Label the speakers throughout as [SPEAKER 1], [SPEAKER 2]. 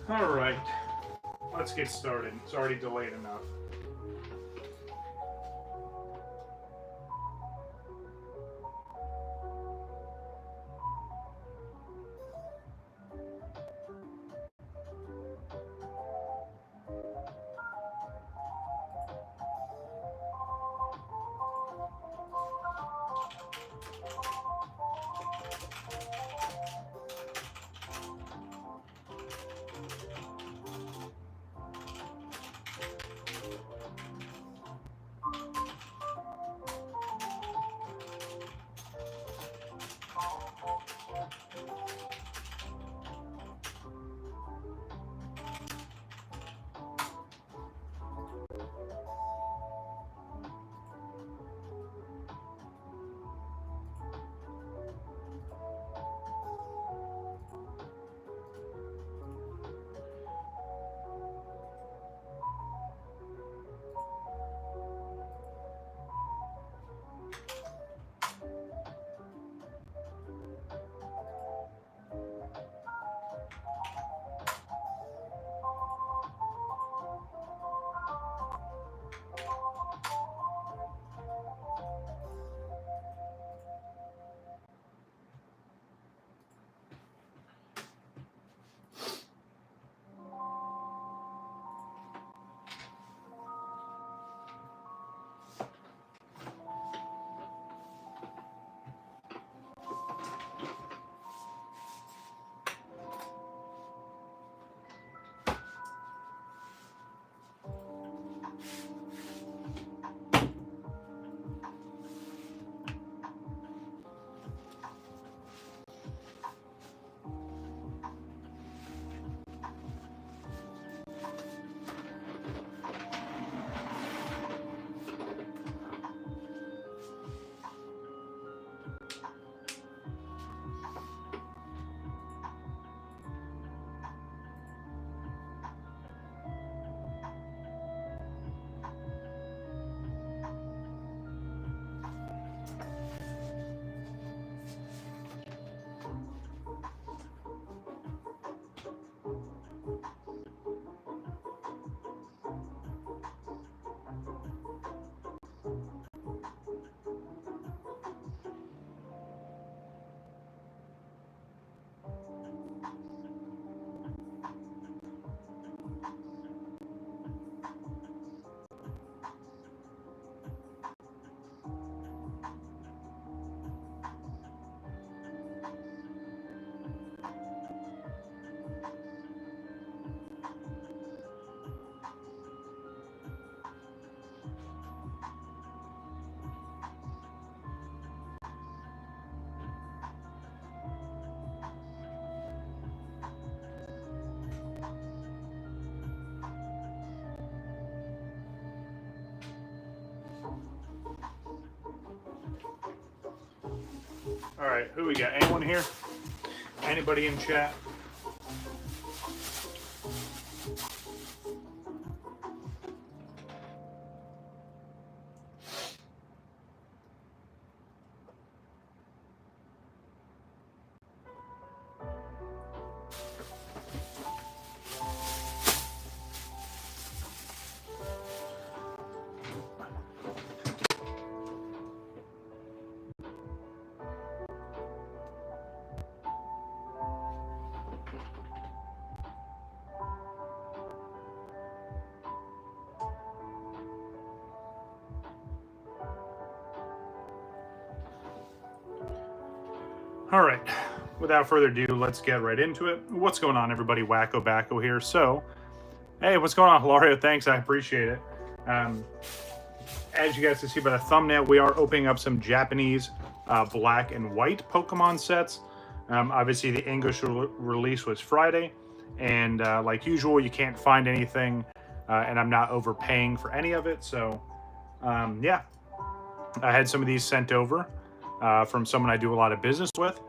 [SPEAKER 1] All right, let's get started. It's already delayed enough. All right, who we got? Anyone here? Anybody in chat? All right, without further ado, let's get right into it. What's going on, everybody? WakoBako here. So, hey, what's going on, Hilario? Thanks, I appreciate it. As you guys can see by the thumbnail, we are opening up some Japanese black and white Pokemon sets. Obviously, the English release was Friday, and like usual, you can't find anything, and I'm not overpaying for any of it. So, yeah, I had some of these sent over from someone I do a lot of business with.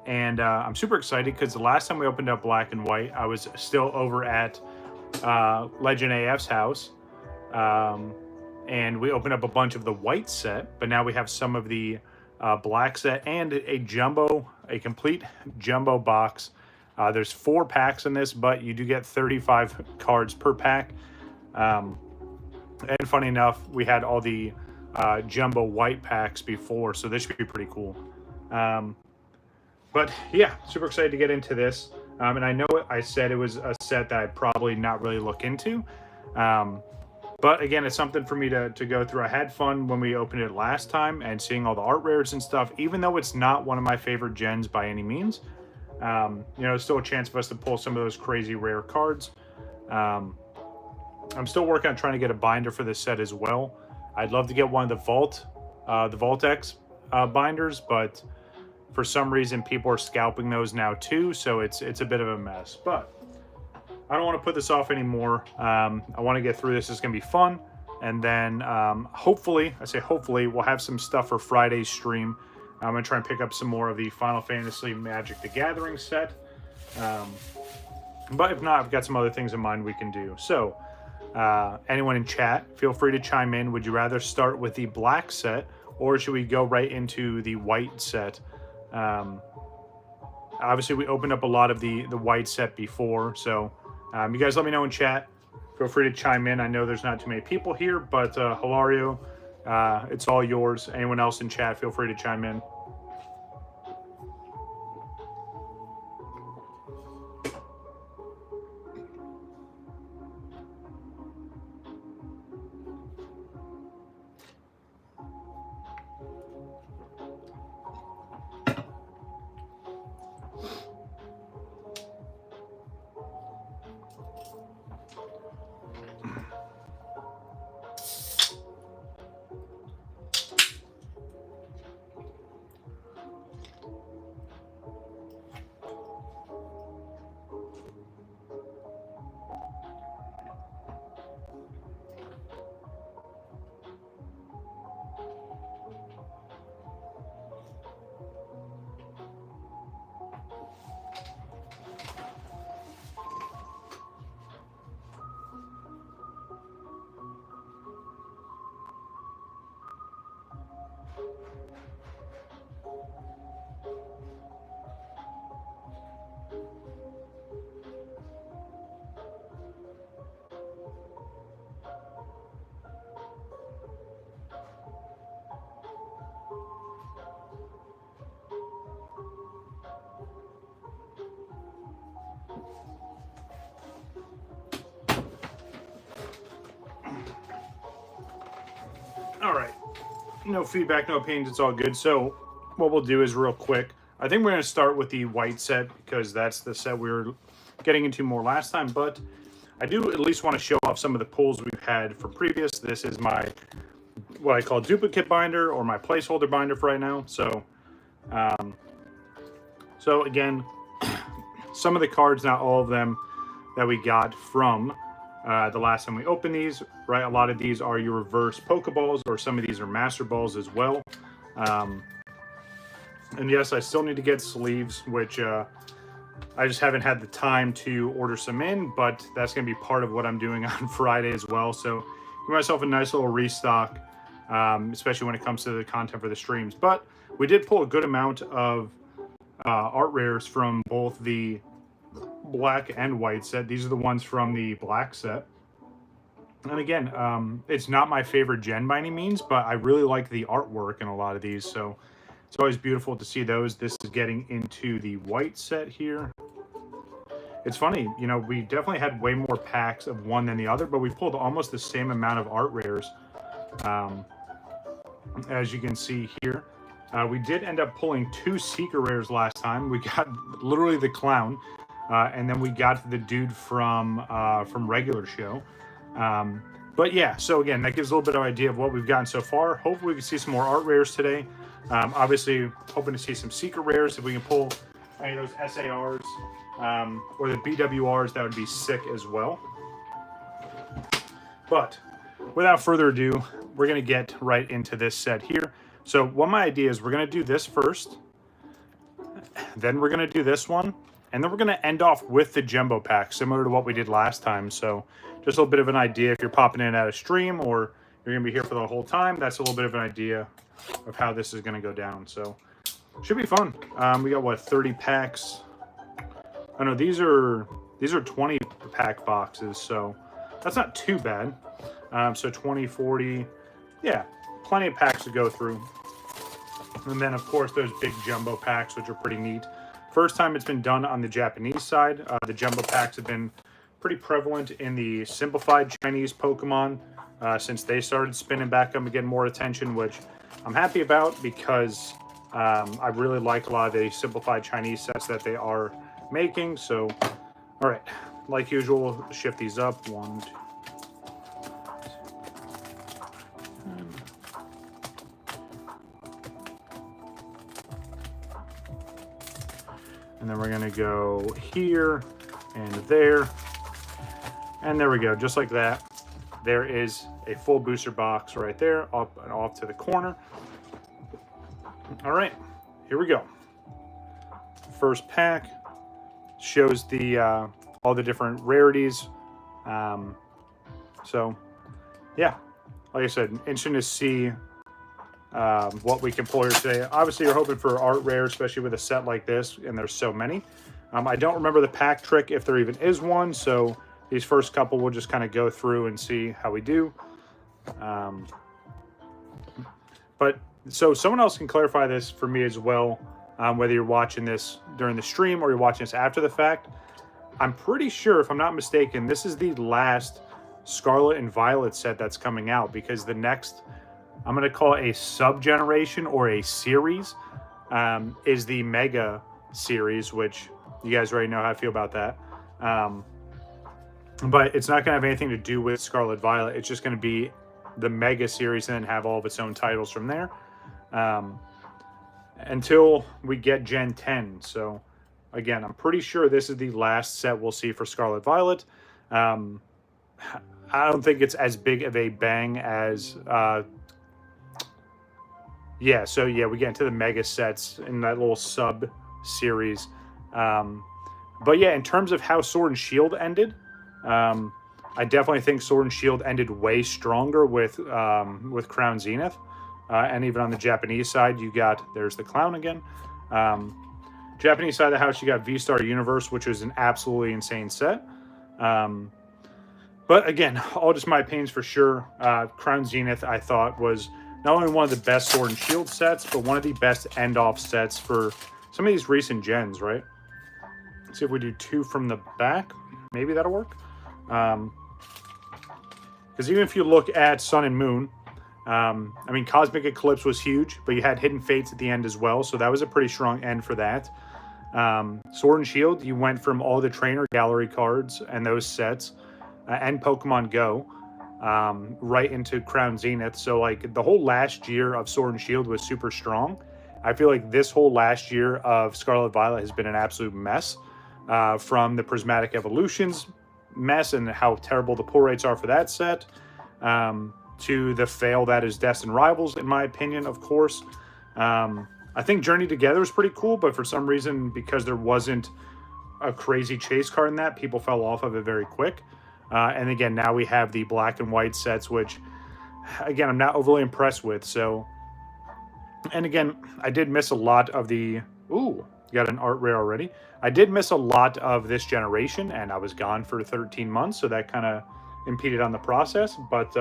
[SPEAKER 1] And I'm super excited because the last time we opened up black and white, I was still over at Legend AF's house. And we opened up a bunch of the white set, but now we have some of the black set and a complete jumbo box There's 4 packs in this, but you do get 35 cards per pack. And funny enough, we had all the jumbo white packs before, so this should be pretty cool. But yeah, super excited to get into this. And I know I said it was a set that I'd probably not really look into. But again, it's something for me to go through. I had fun when we opened it last time and seeing all the art rares and stuff, even though it's not one of my favorite gens by any means. You know, it's still a chance for us to pull some of those crazy rare cards. I'm still working on trying to get a binder for this set as well. I'd love to get one of the Vault X binders, but for some reason people are scalping those now too, so it's a bit of a mess. But I don't want to put this off anymore. I want to get through this. It's going to be fun. And then hopefully, I say hopefully, we'll have some stuff for Friday's stream. I'm going to try and pick up some more of the Final Fantasy Magic the Gathering set. But if not, I've got some other things in mind we can do. So anyone in chat, feel free to chime in. Would you rather start with the black set, or should we go right into the white set? Obviously, we opened up a lot of the white set before, so you guys let me know in chat. Feel free to chime in. I know there's not too many people here, but Hilario, it's all yours. Anyone else in chat, feel free to chime in. All right, no feedback, no opinions, it's all good. So what we'll do is real quick, I think we're going to start with the white set because that's the set we were getting into more last time, but I do at least want to show off some of the pulls we've had from previous. This is my, what I call duplicate binder, or my placeholder binder for right now. So, so again, some of the cards, not all of them, that we got from the last time we opened these, right? A lot of these are your reverse Pokeballs, or some of these are Master Balls as well. And yes, I still need to get sleeves, which I just haven't had the time to order some in, but that's going to be part of what I'm doing on Friday as well. So give myself a nice little restock, especially when it comes to the content for the streams. But we did pull a good amount of art rares from both the black and white set. These are the ones from the black set. And again, it's not my favorite gen by any means, but I really like the artwork in a lot of these. So it's always beautiful to see those. This is getting into the white set here. It's funny, you know, we definitely had way more packs of one than the other, but we pulled almost the same amount of art rares. As you can see here, we did end up pulling 2 secret rares last time. We got literally the clown, and then we got the dude from regular show. But yeah, so again, that gives a little bit of idea of what we've gotten so far. Hopefully we can see some more art rares today. Obviously hoping to see some secret rares. If we can pull any of those SARs or the BWRs, that would be sick as well. But without further ado, we're going to get right into this set here. So what my idea is, we're going to do this first, then we're going to do this one, and then we're going to end off with the jumbo pack, similar to what we did last time. So just a little bit of an idea if you're popping in at a stream or you're going to be here for the whole time. That's a little bit of an idea of how this is going to go down. So should be fun. We got, what, 30 packs Oh no, these are 20 pack boxes, so that's not too bad. So 20, 40, yeah, plenty of packs to go through. And then of course those big jumbo packs, which are pretty neat. First time it's been done on the Japanese side. The jumbo packs have been pretty prevalent in the simplified Chinese Pokemon since they started spinning back up and getting more attention, which I'm happy about because I really like a lot of the simplified Chinese sets that they are making. So, all right, like usual, shift these up. 1, 2. And then we're going to go here and there. And there we go, just like that. There is a full booster box right there, up and off to the corner. All right, here we go. First pack shows the all the different rarities. So, yeah, like I said, interesting to see what we can pull here today. Obviously, you're hoping for art rare, especially with a set like this, and there's so many. I don't remember the pack trick, if there even is one, so these first couple we'll just kind of go through and see how we do. But so someone else can clarify this for me as well, whether you're watching this during the stream or you're watching this after the fact. I'm pretty sure, if I'm not mistaken, this is the last Scarlet and Violet set that's coming out, because the next, I'm going to call it a sub-generation or a series, is the Mega series, which you guys already know how I feel about that. But it's not going to have anything to do with Scarlet Violet. It's just going to be the Mega series and then have all of its own titles from there. Until we get Gen 10. So, again, I'm pretty sure this is the last set we'll see for Scarlet Violet. I don't think it's as big of a bang as... yeah, so yeah, we get into the Mega sets in that little sub-series. But yeah, in terms of how Sword and Shield ended... I definitely think Sword and Shield ended way stronger with Crown Zenith, and even on the Japanese side, you got, there's the clown again. Japanese side of the house, you got V-Star Universe, which was an absolutely insane set. But again, all just my opinions for sure. Crown Zenith, I thought, was not only one of the best Sword and Shield sets, but one of the best end-off sets for some of these recent gens, right? Let's see if we do 2 from the back. Maybe that'll work. Because even if you look at Sun and Moon, I mean, Cosmic Eclipse was huge, but you had Hidden Fates at the end as well, so that was a pretty strong end for that. Sword and Shield, you went from all the Trainer Gallery cards and those sets, and Pokemon Go, right into Crown Zenith. So, like, the whole last year of Sword and Shield was super strong. I feel like this whole last year of Scarlet Violet has been an absolute mess, from the Prismatic Evolutions mess and how terrible the pull rates are for that set, to the fail that is Destined Rivals, in my opinion, of course. I think Journey Together is pretty cool, but for some reason, because there wasn't a crazy chase card in that, people fell off of it very quick. And again, now we have the black and white sets, which, again, I'm not overly impressed with. So, and again, I did miss a lot of the... Ooh, you got an art rare already. I did miss a lot of this generation, and I was gone for 13 months, so that kind of impeded on the process. But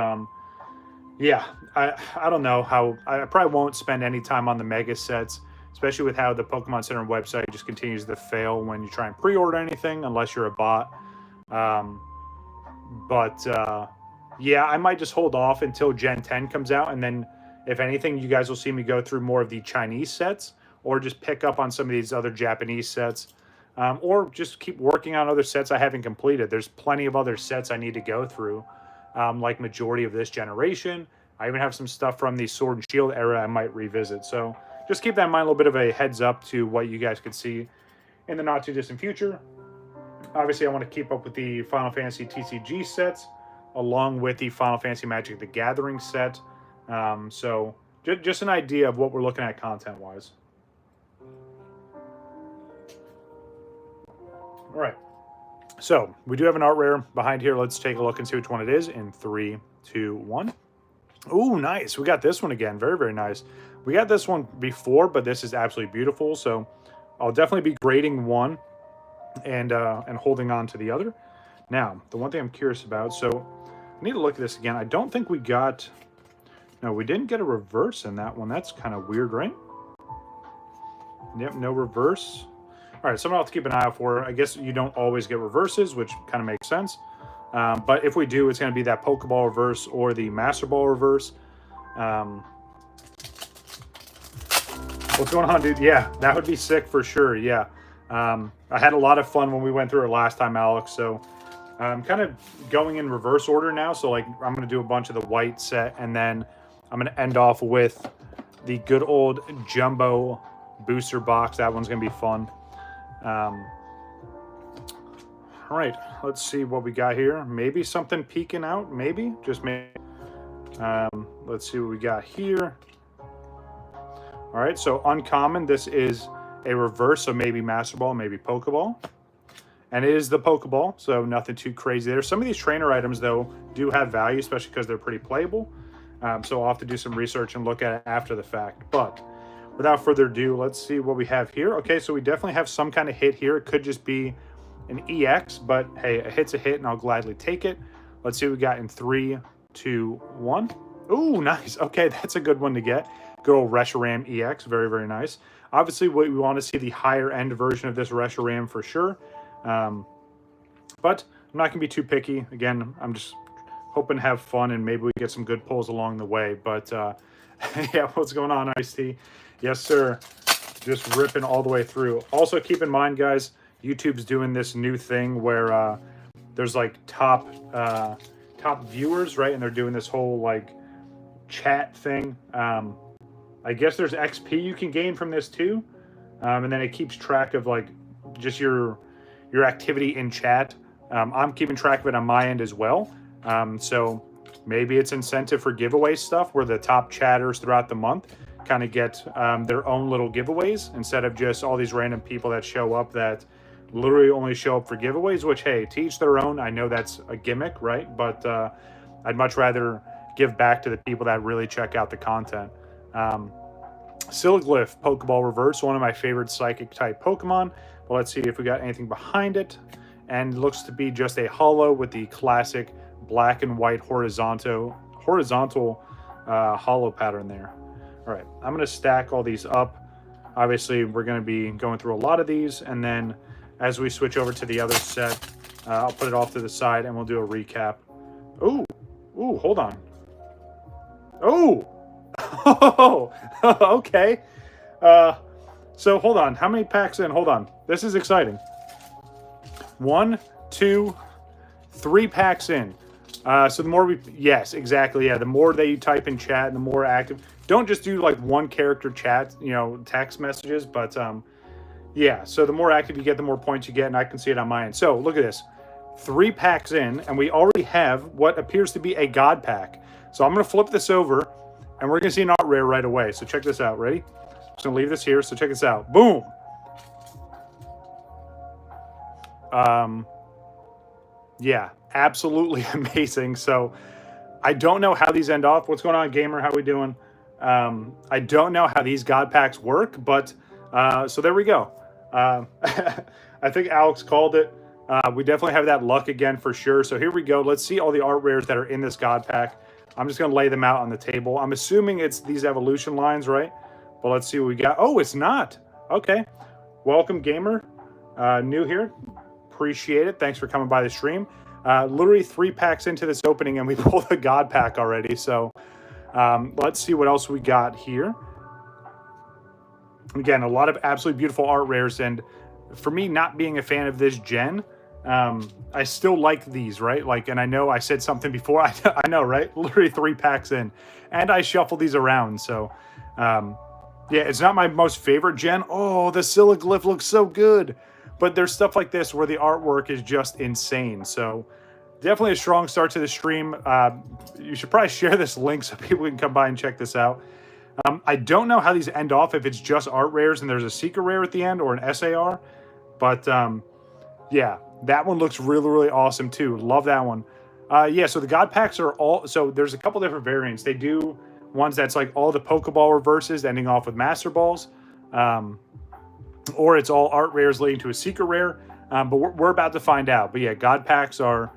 [SPEAKER 1] yeah, I don't know how... I probably won't spend any time on the Mega sets, especially with how the Pokemon Center website just continues to fail when you try and pre-order anything, unless you're a bot. Yeah, I might just hold off until Gen 10 comes out, and then, if anything, you guys will see me go through more of the Chinese sets, or just pick up on some of these other Japanese sets, or just keep working on other sets I haven't completed. There's plenty of other sets I need to go through, like majority of this generation. I even have some stuff from the Sword and Shield era I might revisit. So just keep that in mind, a little bit of a heads up to what you guys could see in the not too distant future. Obviously, I want to keep up with the Final Fantasy TCG sets, along with the Final Fantasy Magic the Gathering set. So just an idea of what we're looking at content-wise. All right, so we do have an art rare behind here. Let's take a look and see which one it is in 3, 2, 1. Ooh, nice. We got this one again. Very, very nice. We got this one before, but this is absolutely beautiful. So I'll definitely be grading one and holding on to the other. Now, the one thing I'm curious about, so I need to look at this again. I don't think we got, no, we didn't get a reverse in that one. That's kind of weird, right? Yep, no reverse. All right, something I'll have to keep an eye out for. I guess you don't always get reverses, which kind of makes sense. But if we do, it's going to be that Pokeball reverse or the Master Ball reverse. What's going on, dude? Yeah, that would be sick for sure. Yeah. I had a lot of fun when we went through it last time, Alex. So I'm kind of going in reverse order now. So like I'm going to do a bunch of the white set, and then I'm going to end off with the good old jumbo booster box. That one's going to be fun. All right, let's see what we got here. Maybe something peeking out, maybe, just maybe. Let's see what we got here. All right, so uncommon, this is a reverse, so maybe Master Ball, maybe Pokeball. And it is the Pokeball, so nothing too crazy there. Some of these trainer items, though, do have value, especially because they're pretty playable. So I'll have to do some research and look at it after the fact. But without further ado, let's see what we have here. Okay, so we definitely have some kind of hit here. It could just be an EX, but hey, a hit's a hit, and I'll gladly take it. Let's see what we got in 3, 2, 1. Ooh, nice. Okay, that's a good one to get. Good old Reshiram EX, very, very nice. Obviously, we want to see the higher end version of this Reshiram for sure. But I'm not going to be too picky. Again, I'm just hoping to have fun, and maybe we get some good pulls along the way. But yeah, what's going on, Ice-T? Yes, sir. Just ripping all the way through. Also, keep in mind, guys, YouTube's doing this new thing where there's like top viewers, right? And they're doing this whole like chat thing. I guess there's XP you can gain from this too, and then it keeps track of like just your activity in chat. I'm keeping track of it on my end as well. So maybe it's incentive for giveaway stuff where the top chatters throughout the month kind of get their own little giveaways instead of just all these random people that show up that literally only show up for giveaways, which, hey, to each their own. I know that's a gimmick, right? But I'd much rather give back to the people that really check out the content. Silglyph Pokeball Reverse, one of my favorite psychic type Pokemon. But let's see if we got anything behind it. And it looks to be just a holo with the classic black and white horizontal holo pattern there. All right, I'm going to stack all these up. Obviously, we're going to be going through a lot of these, and then as we switch over to the other set, I'll put it off to the side and we'll do a recap. Ooh, hold on. Oh, okay. So hold on. How many packs in? Hold on. This is exciting. 1, 2, 3 packs in. So the more we, yes, exactly. Yeah, the more that you type in chat, the more active. Don't just do like one character chat, you know, text messages, but yeah. So the more active you get, the more points you get, and I can see it on my end. So look at this. 3 packs in, and we already have what appears to be a God pack. So I'm going to flip this over, and we're going to see an art rare right away. So check this out. Ready? Just going to leave this here. So check this out. Boom. Yeah, absolutely amazing. So I don't know how these end off. What's going on, gamer? How we doing? I don't know how these God packs work, but so there we go. I think Alex called it. We definitely have that luck again for sure. So here we go. Let's see all the art rares that are in this God pack. I'm just going to lay them out on the table. I'm assuming it's these evolution lines, right? But let's see what we got. Oh, it's not. Okay. Welcome, gamer. New here. Appreciate it. Thanks for coming by the stream. Literally 3 packs into this opening, and we pulled the God pack already. So let's see what else we got here. Again, a lot of absolutely beautiful art rares. And for me, not being a fan of this gen, I still like these, right? Like, and I know I said something before. I know, right? Literally 3 packs in, and I shuffle these around. So, yeah, it's not my most favorite gen. Oh, the Silglyph looks so good, but there's stuff like this where the artwork is just insane. So, definitely a strong start to the stream. You should probably share this link so people can come by and check this out. I don't know how these end off, if it's just art rares and there's a secret rare at the end or an SAR, but yeah, that one looks really, really awesome too. Love that one. Yeah, so the God packs are all, so there's a couple different variants. They do ones that's like all the Pokeball reverses ending off with Master Balls, or it's all art rares leading to a secret rare. but we're about to find out. But yeah, God packs are,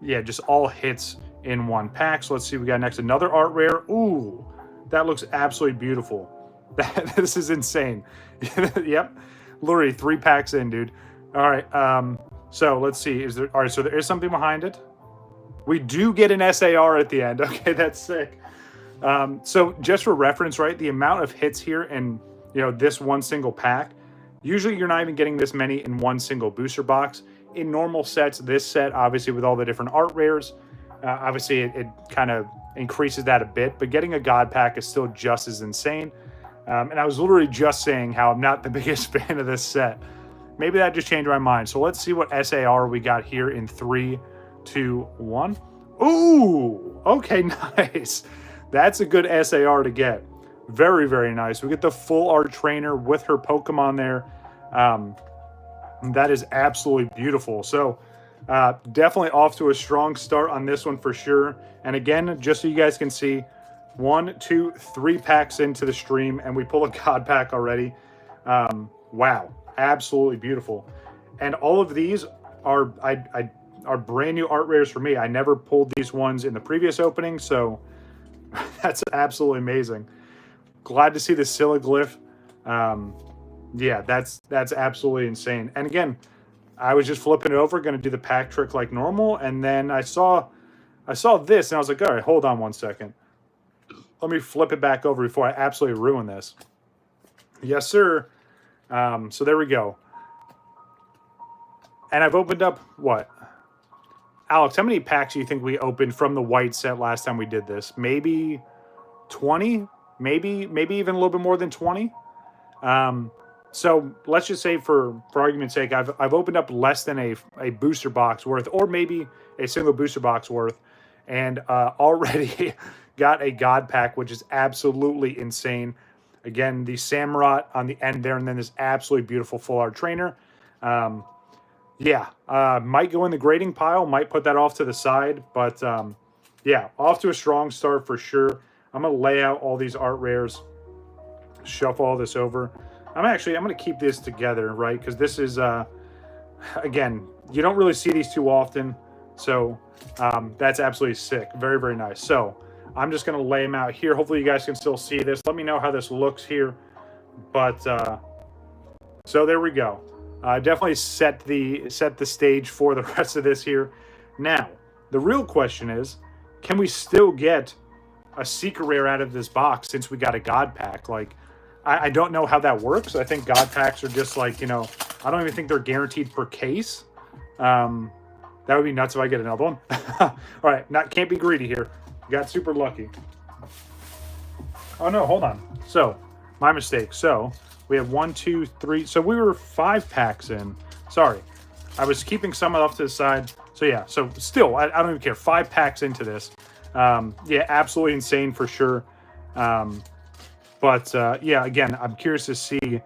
[SPEAKER 1] yeah, just all hits in one pack. So let's see, we got next another art rare. Ooh, that looks absolutely beautiful. This is insane. Yep, literally 3 packs in, dude. All right, so let's see. Is there? All right, so there is something behind it. We do get an SAR at the end. Okay, that's sick. So just for reference, right, the amount of hits here in, you know, this one single pack, usually you're not even getting this many in one single booster box. In normal sets, this set, obviously with all the different art rares, obviously it kind of increases that a bit, but getting a God pack is still just as insane. And I was literally just saying how I'm not the biggest fan of this set. Maybe that just changed my mind. So let's see what SAR we got here in 3, 2, 1. Ooh, okay, nice. That's a good SAR to get. Very, very nice. We get the full art trainer with her Pokemon there. That is absolutely beautiful. So definitely off to a strong start on this one for sure. And again, just so you guys can see, 1, 2, 3 packs into the stream, and we pull a God pack already. Wow, absolutely beautiful. And all of these are are brand new art rares for me. I never pulled these ones in the previous opening, so that's absolutely amazing. Glad to see the Silaglyph. Yeah, that's absolutely insane. And again, I was just flipping it over, going to do the pack trick like normal, and then I saw this, and I was like, all right, hold on one second. Let me flip it back over before I absolutely ruin this. Yes, sir. So there we go. And I've opened up, what? Alex, how many packs do you think we opened from the white set last time we did this? Maybe 20? Maybe even a little bit more than 20? So let's just say for argument's sake, I've opened up less than a booster box worth, or maybe a single booster box worth, and already got a God pack, which is absolutely insane. Again, the Samurott on the end there, and then this absolutely beautiful full art trainer. Yeah, might go in the grading pile, might put that off to the side, but yeah, off to a strong start for sure. I'm going to lay out all these art rares, shuffle all this over. I'm going to keep this together, right? Because this is, again, you don't really see these too often. So that's absolutely sick. Very, very nice. So I'm just going to lay them out here. Hopefully you guys can still see this. Let me know how this looks here. But so there we go. Definitely set the stage for the rest of this here. Now, the real question is, can we still get a secret rare out of this box since we got a God pack? Like, I don't know how that works. I think God packs are just like, you know, I don't even think they're guaranteed per case. That would be nuts if I get another one. All right, can't be greedy here. Got super lucky. Oh no, hold on. So, my mistake. So, we have 1, 2, 3. So we were 5 packs in. Sorry. I was keeping some off to the side. So yeah, so still, I don't even care. 5 packs into this. Yeah, absolutely insane for sure. But yeah, again, I'm curious to see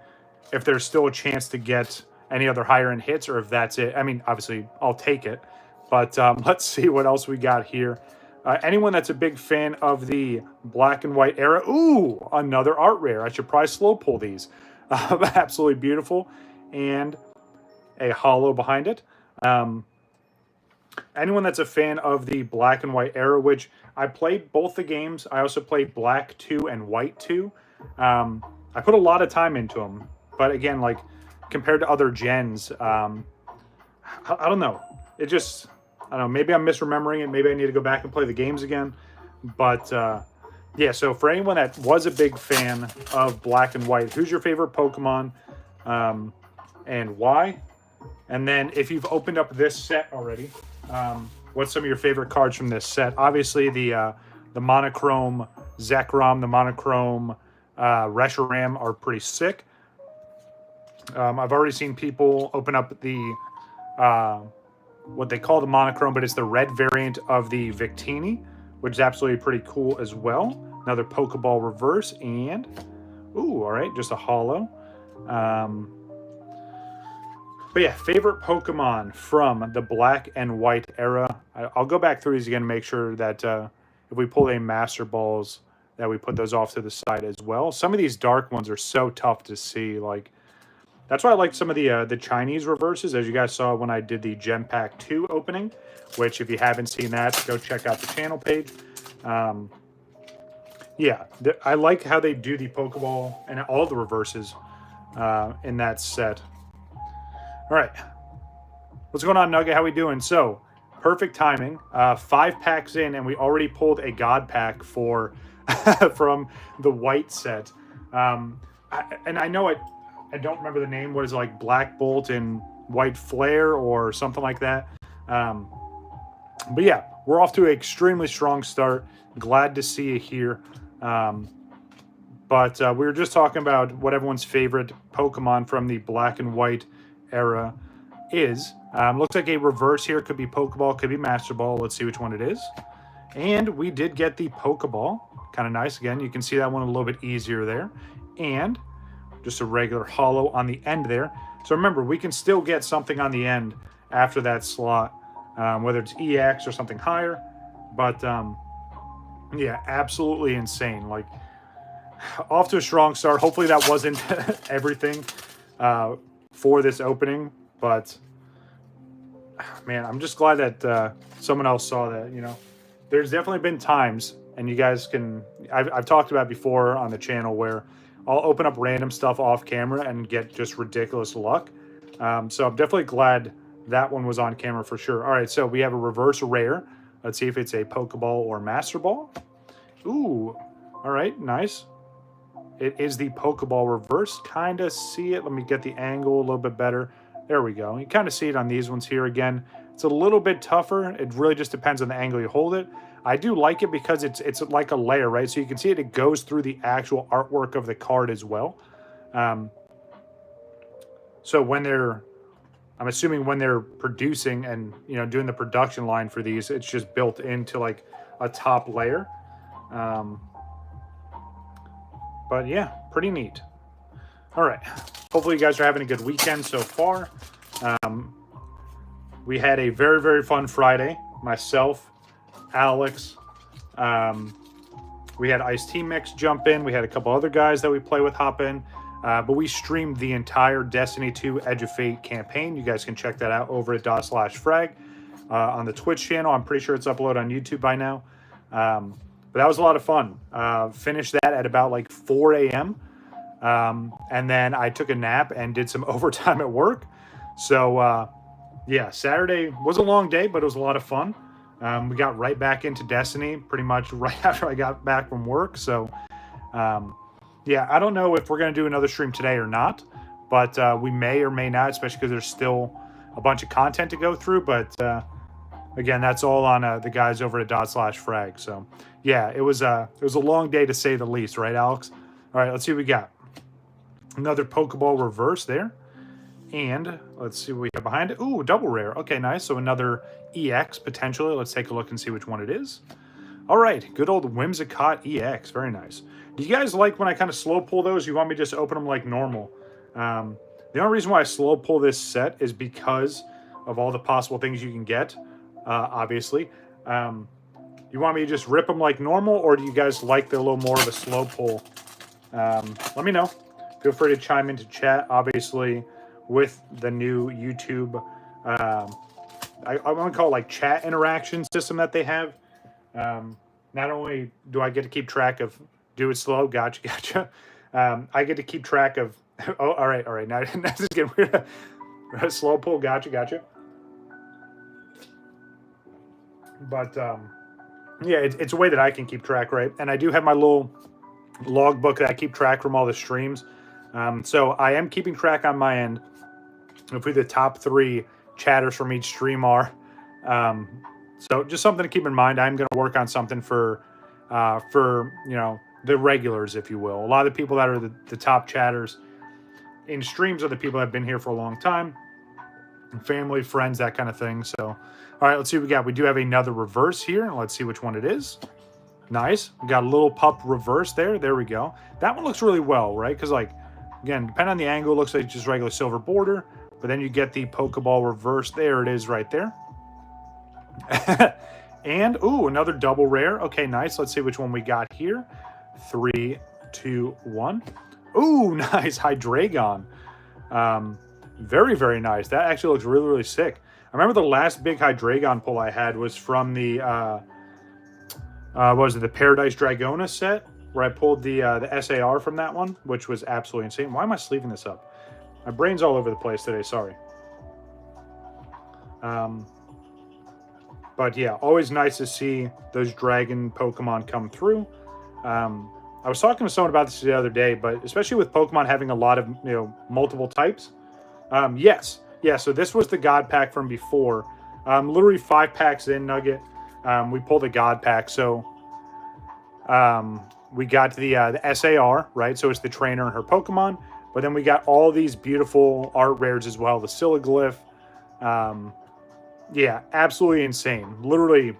[SPEAKER 1] if there's still a chance to get any other higher end hits, or if that's it. I mean, obviously, I'll take it. But let's see what else we got here. Anyone that's a big fan of the black and white era, ooh, another art rare. I should probably slow pull these. Absolutely beautiful. And a holo behind it. Anyone that's a fan of the black and white era, which I played both the games. I also played black 2 and white 2. I put a lot of time into them. But again, like, compared to other gens, I don't know. It just, I don't know. Maybe I'm misremembering it. Maybe I need to go back and play the games again. But yeah, so for anyone that was a big fan of black and white, who's your favorite Pokemon and why? And then if you've opened up this set already, what's some of your favorite cards from this set? Obviously, the monochrome Zekrom, the monochrome Reshiram are pretty sick. I've already seen people open up the what they call the monochrome, but it's the red variant of the Victini, which is absolutely pretty cool as well. Another Pokeball reverse, and ooh, all right, just a holo. But yeah, favorite Pokemon from the black and white era. I'll go back through these again to make sure that if we pull a Master Balls, that we put those off to the side as well. Some of these dark ones are so tough to see. Like, That's why I like some of the Chinese reverses, as you guys saw when I did the Gem Pack 2 opening, which if you haven't seen that, go check out the channel page. Yeah, I like how they do the Pokeball and all the reverses in that set. All right. What's going on, Nugget? How we doing? So, perfect timing. 5 packs in, and we already pulled a God Pack for from the white set. And I know I don't remember the name. What is it, like Black Bolt and White Flare or something like that? But yeah, we're off to an extremely strong start. Glad to see you here. But we were just talking about what everyone's favorite Pokemon from the Black and White era is. Looks like a reverse here. Could be Pokeball, could be Master Ball. Let's see which one it is. And we did get the Pokeball. Kind of nice. Again, you can see that one a little bit easier there. And just a regular holo on the end there. So remember, we can still get something on the end after that slot, whether it's EX or something higher. But yeah, absolutely insane. Like, off to a strong start. Hopefully that wasn't everything for this opening, but man, I'm just glad that someone else saw that. You know, there's definitely been times, and you guys can, I've talked about before on the channel, where I'll open up random stuff off camera and get just ridiculous luck. So I'm definitely glad that one was on camera for sure. All right, so we have a reverse rare. Let's see if it's a Pokeball or Master Ball. Ooh, all right, nice. It is the Pokeball reverse. Kind of see it. Let me get the angle a little bit better. There we go. You kind of see it on these ones here again. It's a little bit tougher. It really just depends on the angle you hold it. I do like it because it's like a layer, right? So you can see it. It goes through the actual artwork of the card as well. So when they're, I'm assuming when they're producing and, you know, doing the production line for these, it's just built into like a top layer. But yeah, pretty neat. All right. Hopefully you guys are having a good weekend so far. We had a very, very fun Friday. Myself, Alex, we had Ice Tea Mix jump in. We had a couple other guys that we play with hop in. But we streamed the entire Destiny 2 Edge of Fate campaign. You guys can check that out over at ./frag on the Twitch channel. I'm pretty sure it's uploaded on YouTube by now. But that was a lot of fun. Finished that at about like 4 a.m. And then I took a nap and did some overtime at work. So, yeah, Saturday was a long day, but it was a lot of fun. We got right back into Destiny pretty much right after I got back from work. So, yeah, I don't know if we're going to do another stream today or not. But we may or may not, especially because there's still a bunch of content to go through. But, again, that's all on the guys over at ./frag. So, yeah, it was a long day to say the least, right, Alex? All right, let's see what we got. Another Pokeball reverse there. And let's see what we have behind it. Ooh, double rare. Okay, nice. So another EX potentially. Let's take a look and see which one it is. All right, good old Whimsicott EX. Very nice. Do you guys like when I kind of slow pull those? You want me to just open them like normal? The only reason why I slow pull this set is because of all the possible things you can get, obviously. You want me to just rip them like normal, or do you guys like the little more of a slow pull? Let me know. Feel free to chime into chat, obviously, with the new YouTube, I want to call it like chat interaction system that they have. Not only do I get to keep track of, do it slow, gotcha. I get to keep track of, oh, all right. Now this is getting weird. Slow pull, gotcha. But, yeah, it's a way that I can keep track, right? And I do have my little logbook that I keep track from all the streams. So I am keeping track on my end of who the top 3 chatters from each stream are. So just something to keep in mind. I'm going to work on something for you know, the regulars, if you will. A lot of the people that are the top chatters in streams are the people that have been here for a long time. Family, friends, that kind of thing. So, all right, let's see what we got. We do have another reverse here. Let's see which one it is. Nice. We got a little pup reverse there. There we go. That one looks really well, right? Because, like, again, depending on the angle, it looks like just regular silver border. But then you get the Pokeball reverse. There it is right there. And, ooh, another double rare. Okay, nice. Let's see which one we got here. 3, 2, 1. Ooh, nice. Hydreigon. Very, very nice. That actually looks really, really sick. I remember the last big Hydreigon pull I had was from the, what was it, the Paradise Dragona set, where I pulled the SAR from that one, which was absolutely insane. Why am I sleeving this up? My brain's all over the place today, sorry. But yeah, always nice to see those dragon Pokemon come through. I was talking to someone about this the other day, but especially with Pokemon having a lot of, multiple types. Yes. Yeah, so this was the God Pack from before. Literally 5 packs in, Nugget. We pulled a God Pack, so we got the SAR, right? So it's the trainer and her Pokemon. But then we got all these beautiful art rares as well. The Silliglyph. Yeah, absolutely insane. Literally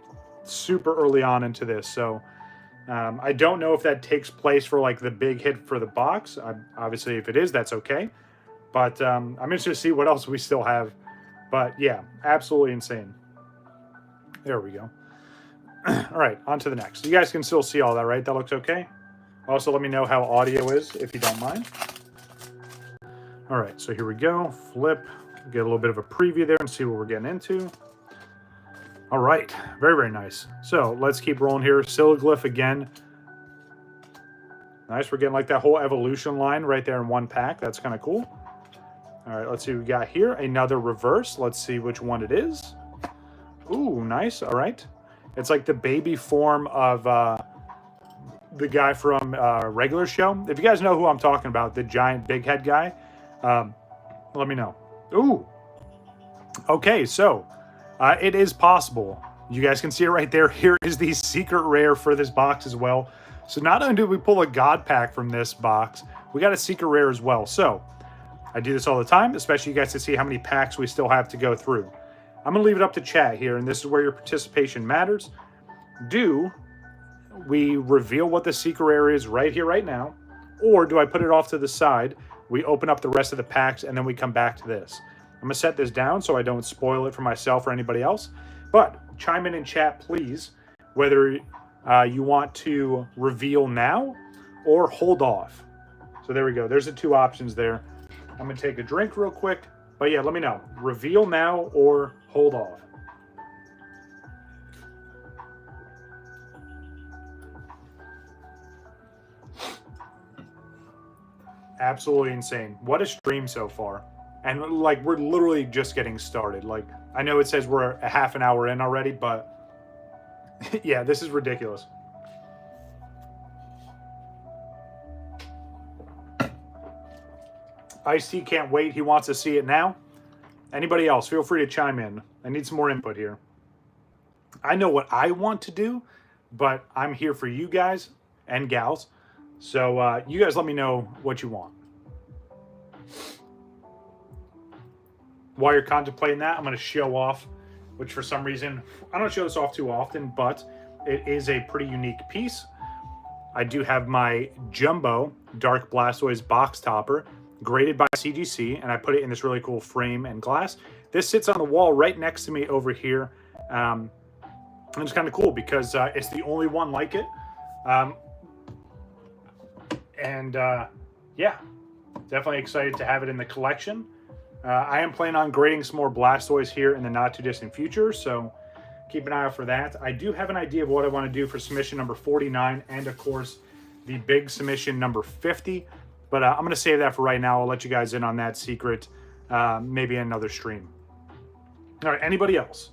[SPEAKER 1] super early on into this. So I don't know if that takes place for like the big hit for the box. Obviously, if it is, that's okay. But I'm interested to see what else we still have. But yeah, absolutely insane. There we go. All right, on to the next. You guys can still see all that, right? That looks okay? Also, let me know how audio is, if you don't mind. All right, so here we go. Flip. Get a little bit of a preview there and see what we're getting into. All right, very, very nice. So let's keep rolling here. Silliglyph again. Nice, we're getting like that whole evolution line right there in one pack. That's kind of cool. All right, let's see what we got here. Another reverse. Let's see which one it is. Ooh, nice. All right. It's like the baby form of the guy from regular show. If you guys know who I'm talking about, the giant big head guy, let me know. Ooh. Okay, so it is possible. You guys can see it right there. Here is the secret rare for this box as well. So not only do we pull a God Pack from this box, we got a secret rare as well. So I do this all the time, especially you guys to see how many packs we still have to go through. I'm going to leave it up to chat here, and this is where your participation matters. Do we reveal what the secret rare is right here, right now? Or do I put it off to the side, we open up the rest of the packs, and then we come back to this? I'm going to set this down so I don't spoil it for myself or anybody else. But chime in chat, please, whether you want to reveal now or hold off. So there we go. There's the 2 options there. I'm going to take a drink real quick. But yeah, let me know. Reveal now or hold off. Absolutely insane. What a stream so far. And like, we're literally just getting started. Like, I know it says we're a half an hour in already, but yeah, this is ridiculous. Ice-T can't wait. He wants to see it now. Anybody else, feel free to chime in. I need some more input here. I know what I want to do, but I'm here for you guys and gals. So you guys let me know what you want. While you're contemplating that, I'm going to show off, which for some reason, I don't show this off too often, but it is a pretty unique piece. I do have my Jumbo Dark Blastoise box topper, graded by CGC, and I put it in this really cool frame and glass. This sits on the wall right next to me over here. And it's kind of cool because it's the only one like it. Yeah, definitely excited to have it in the collection. I am planning on grading some more Blastoise here in the not too distant future, so keep an eye out for that. I do have an idea of what I want to do for submission number 49 and, of course, the big submission number 50. But I'm going to save that for right now. I'll let you guys in on that secret maybe in another stream. All right, anybody else?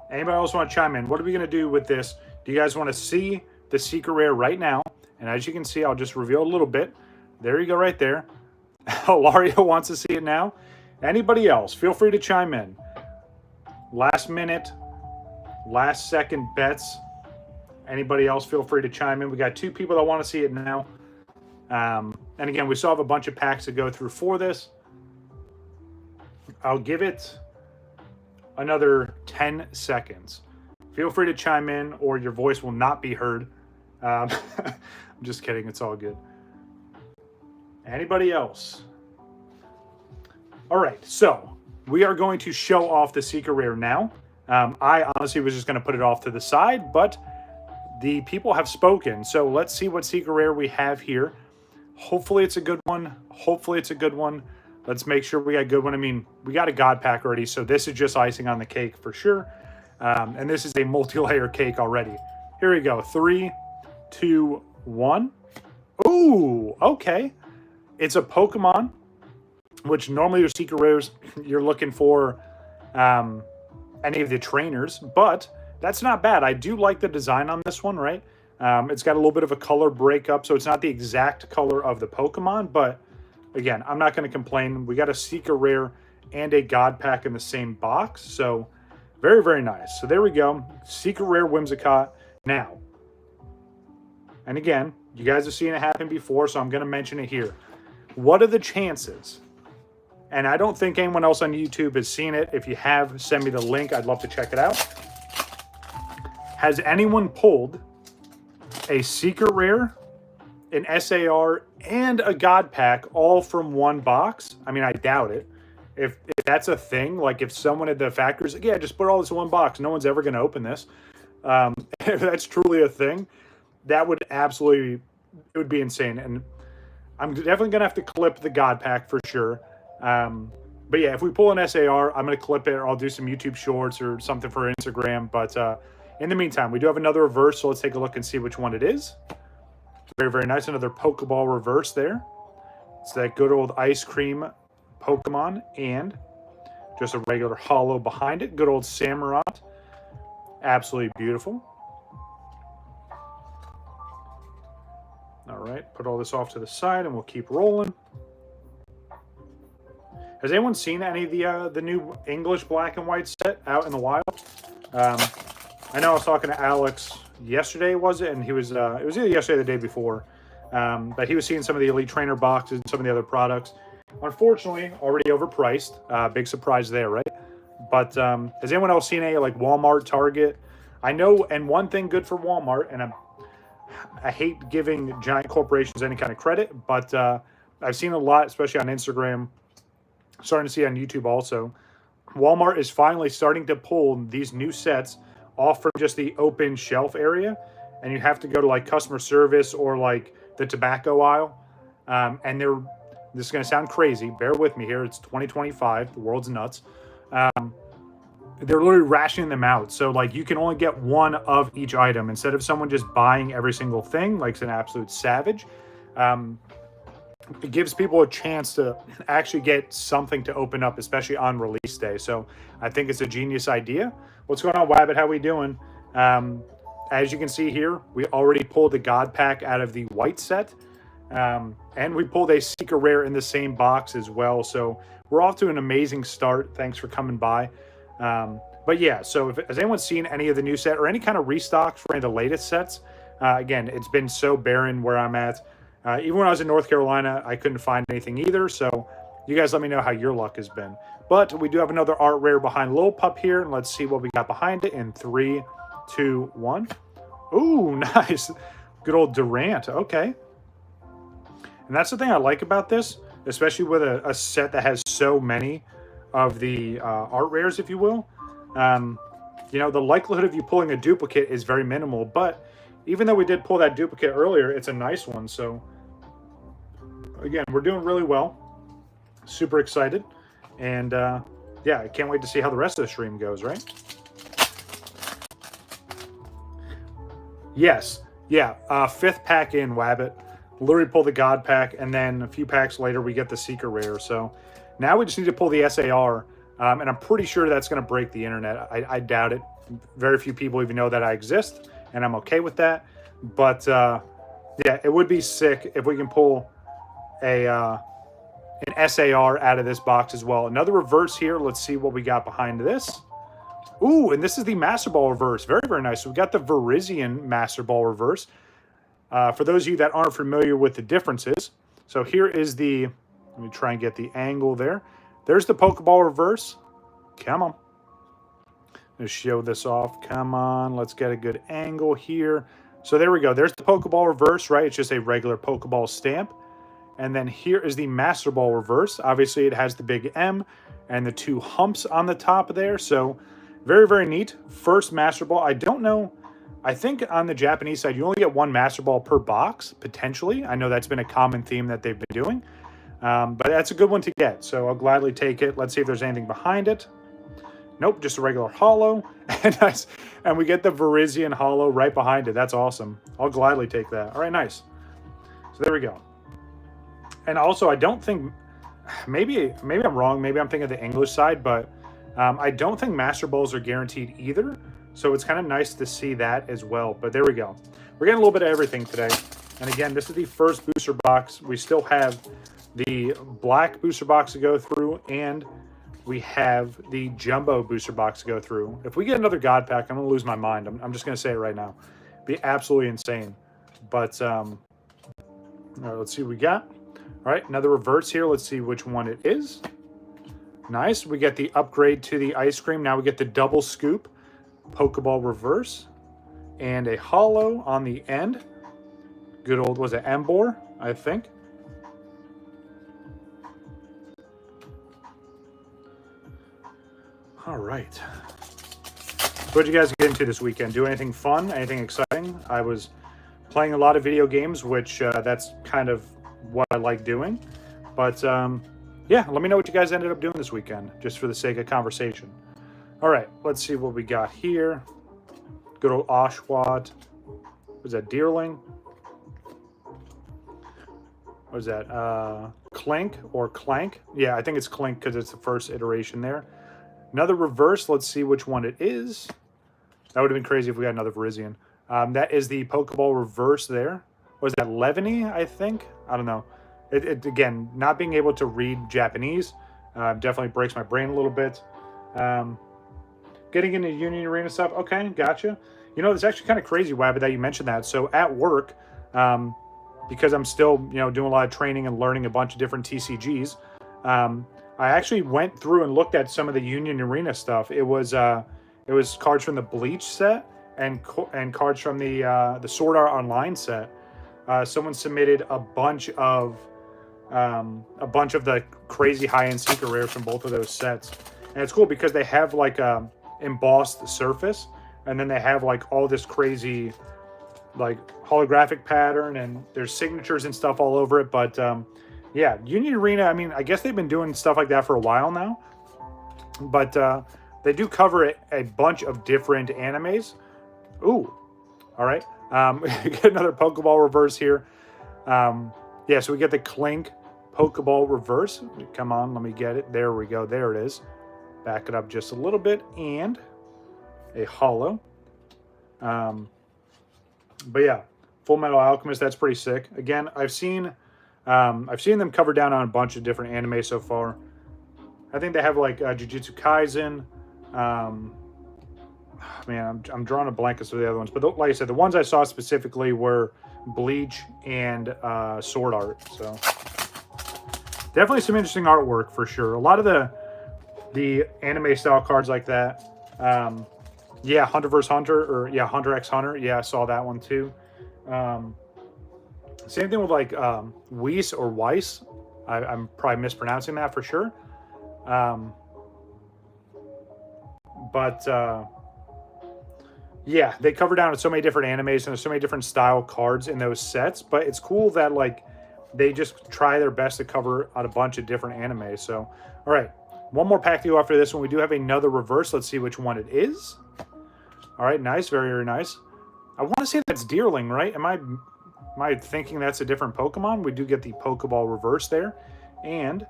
[SPEAKER 1] Anybody else want to chime in? What are we going to do with this? Do you guys want to see the secret rare right now? And as you can see, I'll just reveal a little bit. There you go right there. Hilario wants to see it now. Anybody else? Feel free to chime in. Last minute, last second bets. Anybody else, feel free to chime in. We got 2 people that want to see it now. And again, we still have a bunch of packs to go through for this. I'll give it another 10 seconds. Feel free to chime in or your voice will not be heard. I'm just kidding. It's all good. Anybody else? All right. So we are going to show off the secret rare now. I honestly was just going to put it off to the side, but the people have spoken. So let's see what secret rare we have here. Hopefully it's a good one. Hopefully it's a good one. Let's make sure we got a good one. I mean, we got a God pack already, so this is just icing on the cake for sure. And this is a multi-layer cake already. Here we go. 3, 2, 1. Ooh, okay. It's a Pokemon, which normally your secret rares, you're looking for any of the trainers, but that's not bad. I do like the design on this one, right? It's got a little bit of a color breakup, so it's not the exact color of the Pokemon, but again, I'm not going to complain. We got a secret rare and a God pack in the same box, so very, very nice. So there we go. Secret rare Whimsicott. Now, and again, you guys have seen it happen before, so I'm going to mention it here. What are the chances? And I don't think anyone else on YouTube has seen it. If you have, send me the link. I'd love to check it out. Has anyone pulled a secret rare, an SAR, and a God pack all from one box? I mean, I doubt it. If that's a thing, like if someone at the factory's like, yeah, just put all this in one box, no one's ever going to open this. If that's truly a thing, that would absolutely, it would be insane. And I'm definitely going to have to clip the God pack for sure. But yeah, if we pull an SAR, I'm going to clip it, or I'll do some YouTube shorts or something for Instagram. But in the meantime, we do have another reverse, so let's take a look and see which one it is. Very, very nice. Another Pokeball reverse there. It's that good old ice cream Pokemon, and just a regular holo behind it. Good old Samurott. Absolutely beautiful. All right, put all this off to the side, and we'll keep rolling. Has anyone seen any of the new English black and white set out in the wild? I know I was talking to Alex yesterday, was it? And he was, it was either yesterday or the day before. But he was seeing some of the Elite Trainer boxes and some of the other products. Unfortunately, already overpriced. Big surprise there, right? But has anyone else seen any like Walmart, Target? I know, and one thing good for Walmart, and I hate giving giant corporations any kind of credit, but I've seen a lot, especially on Instagram, starting to see on YouTube also. Walmart is finally starting to pull these new sets off from just the open shelf area, and you have to go to like customer service or like the tobacco aisle. And this is going to sound crazy. Bear with me here. It's 2025. The world's nuts. They're literally rationing them out. So like you can only get one of each item instead of someone just buying every single thing like it's an absolute savage. It gives people a chance to actually get something to open up, especially on release day. So I think it's a genius idea. What's going on, Wabbit? How we doing? As you can see here, we already pulled the God pack out of the white set. And we pulled a secret rare in the same box as well. So we're off to an amazing start. Thanks for coming by. But yeah, so has anyone seen any of the new set or any kind of restocks for any of the latest sets? Again, it's been so barren where I'm at. Even when I was in North Carolina, I couldn't find anything either. So you guys let me know how your luck has been. But we do have another art rare behind Lil Pup here. And let's see what we got behind it in 3, 2, 1. Ooh, nice. Good old Durant. Okay. And that's the thing I like about this, especially with a set that has so many of the art rares, if you will. You know, the likelihood of you pulling a duplicate is very minimal. But even though we did pull that duplicate earlier, it's a nice one. So again, we're doing really well. Super excited. And yeah, I can't wait to see how the rest of the stream goes, right? Yes. Yeah. 5th pack in, Wabbit. Literally pull the God pack, and then a few packs later, we get the secret rare. So now we just need to pull the SAR. And I'm pretty sure that's going to break the internet. I doubt it. Very few people even know that I exist, and I'm okay with that. But yeah, it would be sick if we can pull an SAR out of this box as well. Another reverse here. Let's see what we got behind this. Ooh, and this is the Master Ball reverse. Very, very nice. So we got the Virizion Master Ball reverse. For those of you that aren't familiar with the differences, so here is the, let me try and get the angle there. There's the Pokeball reverse. Come on. Let's show this off. Come on. Let's get a good angle here. So there we go. There's the Pokeball reverse, right? It's just a regular Pokeball stamp. And then here is the Master Ball reverse. Obviously, it has the big M and the 2 humps on the top there. So very, very neat. First Master Ball. I don't know. I think on the Japanese side, you only get 1 Master Ball per box, potentially. I know that's been a common theme that they've been doing. But that's a good one to get, so I'll gladly take it. Let's see if there's anything behind it. Nope, just a regular holo. And we get the Virizion holo right behind it. That's awesome. I'll gladly take that. All right, nice. So there we go. And also, I don't think, maybe I'm wrong. Maybe I'm thinking of the English side, but I don't think Master Balls are guaranteed either. So it's kind of nice to see that as well. But there we go. We're getting a little bit of everything today. And again, this is the first booster box. We still have the black booster box to go through, and we have the jumbo booster box to go through. If we get another God Pack, I'm going to lose my mind. I'm just going to say it right now. It'd be absolutely insane. But all right, let's see what we got. All right, another reverse here. Let's see which one it is. Nice. We get the upgrade to the ice cream. Now we get the double scoop Pokeball reverse and a holo on the end. Good old, was it Embor, I think. All right. What did you guys get into this weekend? Do anything fun? Anything exciting? I was playing a lot of video games, which that's kind of what I like doing. But yeah, let me know what you guys ended up doing this weekend, just for the sake of conversation. All right, let's see what we got here. Good old Oshawott. Was that Deerling? What is that? Clink or Clank? Yeah, I think it's Clink because it's the first iteration there. Another reverse. Let's see which one it is. That would have been crazy if we got another Virizion. That is the Pokeball reverse there. Was that Levany, I think? I don't know. Again, not being able to read Japanese definitely breaks my brain a little bit. Getting into Union Arena stuff. Okay, gotcha. You know, it's actually kind of crazy, Wabbit, that you mentioned that. So at work, because I'm still, doing a lot of training and learning a bunch of different TCGs, I actually went through and looked at some of the Union Arena stuff. It was cards from the Bleach set and cards from the Sword Art Online set. Someone submitted a bunch of the crazy high-end secret rares from both of those sets, and it's cool because they have like a embossed surface, and then they have like all this crazy like holographic pattern, and there's signatures and stuff all over it. But yeah, Union Arena, I mean, I guess they've been doing stuff like that for a while now, but they do cover a bunch of different animes. Ooh, all right. We get another Pokeball reverse here. Yeah, so we get the Clink Pokeball reverse. Come on, let me get it. There we go. There it is. Back it up just a little bit, and a holo. But yeah, Full Metal Alchemist. That's pretty sick. Again, I've seen them cover down on a bunch of different anime so far. I think they have like Jujutsu Kaisen. Man, I'm drawing a blank as to the other ones, but like I said, the ones I saw specifically were Bleach and Sword Art. So definitely some interesting artwork for sure. A lot of the anime style cards like that. Yeah, Hunter vs Hunter, or yeah, Hunter x Hunter. Yeah, I saw that one too. Same thing with like Weiss or Weiss. I'm probably mispronouncing that for sure. Yeah, they cover down on so many different animes, and there's so many different style cards in those sets. But it's cool that like they just try their best to cover out a bunch of different animes. So, all right, one more pack to go after this one. We do have another reverse. Let's see which one it is. All right, nice, very, very nice. I want to say that's Deerling, right? Am I thinking that's a different Pokemon? We do get the Pokeball reverse there, and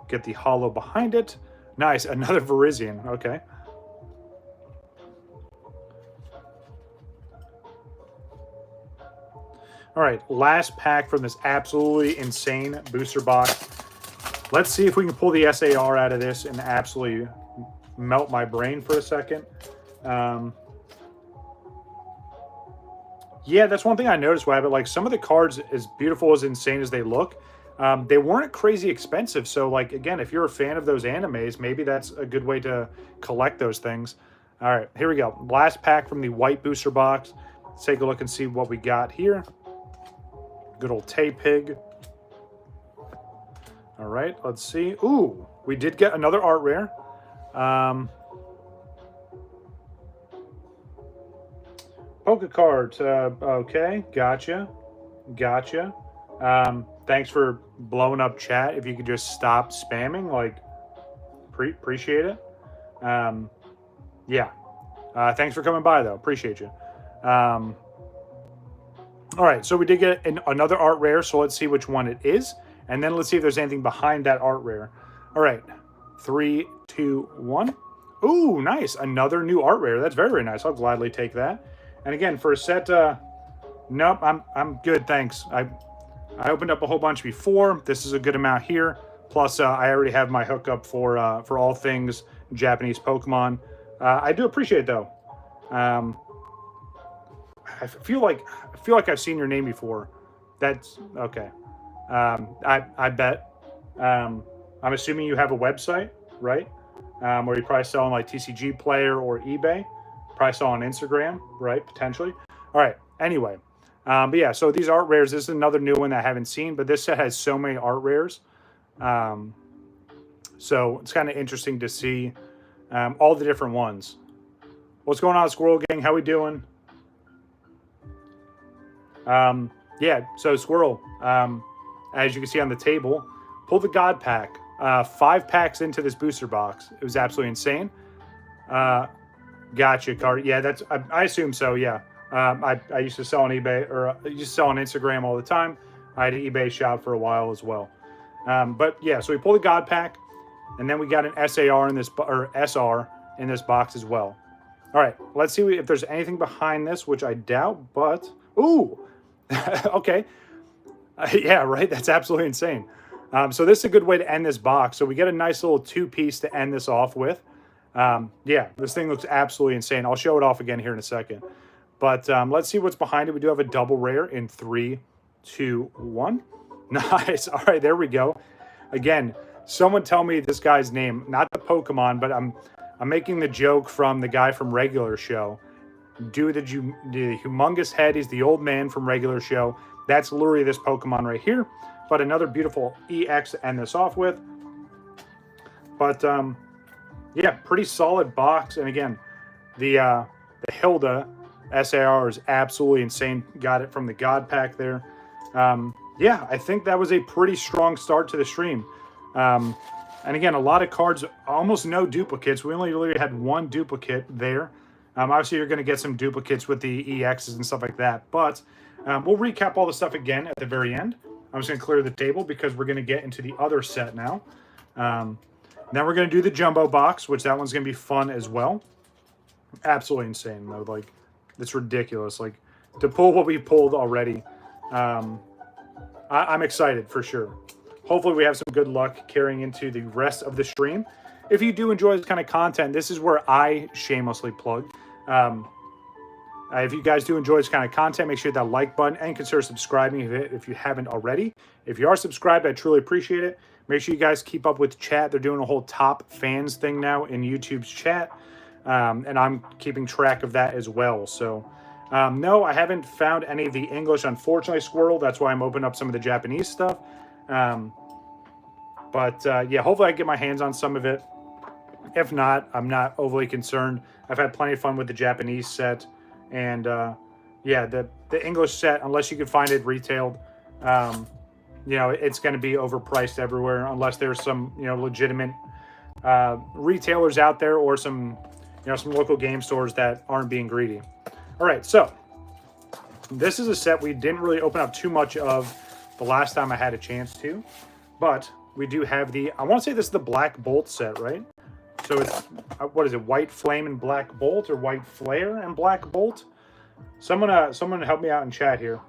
[SPEAKER 1] get the holo behind it. Nice, another Virizion. Okay. All right, last pack from this absolutely insane booster box. Let's see if we can pull the SAR out of this and absolutely melt my brain for a second. Yeah, that's one thing I noticed, Wabbit. Like, some of the cards, as beautiful, as insane as they look, they weren't crazy expensive. So, like, again, if you're a fan of those animes, maybe that's a good way to collect those things. All right, here we go. Last pack from the white booster box. Let's take a look and see what we got here. Good old Tay-Pig. All right, let's see. Ooh, we did get another art rare. Poke cards. Okay, gotcha. thanks for blowing up chat. If you could just stop spamming, like, appreciate it. Yeah. Thanks for coming by, though. Appreciate you. All right, so we did get another art rare, so let's see which one it is. And then let's see if there's anything behind that art rare. All right, 3, 2, 1. Ooh, nice. Another new art rare. That's very, very nice. I'll gladly take that. And again, for a set, nope, I'm good, thanks. I opened up a whole bunch before. This is a good amount here. Plus, I already have my hookup for all things Japanese Pokemon. I do appreciate it, though. I feel like I've seen your name before. That's okay. I bet. I'm assuming you have a website, right? Where you probably sell on like TCG Player or eBay. Probably sell on Instagram, right? Potentially. All right. Anyway, but yeah. So these art rares. This is another new one that I haven't seen, but this set has so many art rares. So it's kind of interesting to see all the different ones. What's going on, Squirrel Gang? How we doing? Yeah, so Squirrel, as you can see on the table, pull the God Pack. 5 packs into this booster box. It was absolutely insane. Gotcha, card. Yeah, that's, I assume so, yeah. I used to sell on eBay, or I used to sell on Instagram all the time. I had an eBay shop for a while as well. But yeah, so we pulled the God Pack, and then we got an SAR in this, or SR in this box as well. All right, let's see if there's anything behind this, which I doubt, but, ooh, okay. Yeah, right, that's absolutely insane. So this is a good way to end this box. So we get a nice little 2-piece to end this off with. Yeah, this thing looks absolutely insane. I'll show it off again here in a second. But let's see what's behind it. We do have a double rare in 3, 2, 1. Nice. All right, there we go. Again, someone tell me this guy's name. Not the Pokemon, but I'm making the joke from the guy from Regular Show. Dude, the humongous head. He's the old man from Regular Show. That's literally this Pokemon right here. But another beautiful EX to end this off with. But, yeah, pretty solid box. And again, the Hilda SAR is absolutely insane. Got it from the God Pack there. Yeah, I think that was a pretty strong start to the stream. And again, a lot of cards, almost no duplicates. We only really had 1 duplicate there. Obviously, you're going to get some duplicates with the EXs and stuff like that. But we'll recap all the stuff again at the very end. I'm just going to clear the table because we're going to get into the other set now. Then we're going to do the jumbo box, which that one's going to be fun as well. Absolutely insane, though. Like, it's ridiculous. Like, to pull what we pulled already. I'm excited for sure. Hopefully we have some good luck carrying into the rest of the stream. If you do enjoy this kind of content, this is where I shamelessly plug. If you guys do enjoy this kind of content, make sure that like button and consider subscribing if you haven't already. If you are subscribed, I truly appreciate it. Make sure you guys keep up with chat. They're doing a whole top fans thing now in YouTube's chat. And I'm keeping track of that as well. So, no, I haven't found any of the English, unfortunately, Squirrel. That's why I'm opening up some of the Japanese stuff. But yeah, hopefully I get my hands on some of it. If not, I'm not overly concerned. I've had plenty of fun with the Japanese set. And yeah, the English set, unless you can find it retailed, you know, it's going to be overpriced everywhere unless there's some, you know, legitimate retailers out there or some, you know, some local game stores that aren't being greedy. All right, so this is a set we didn't really open up too much of the last time I had a chance to, but we do have the, I want to say this is the Black Bolt set, right? So it's, what is it, White Flame and Black Bolt, or White Flare and Black Bolt? Someone help me out in chat here.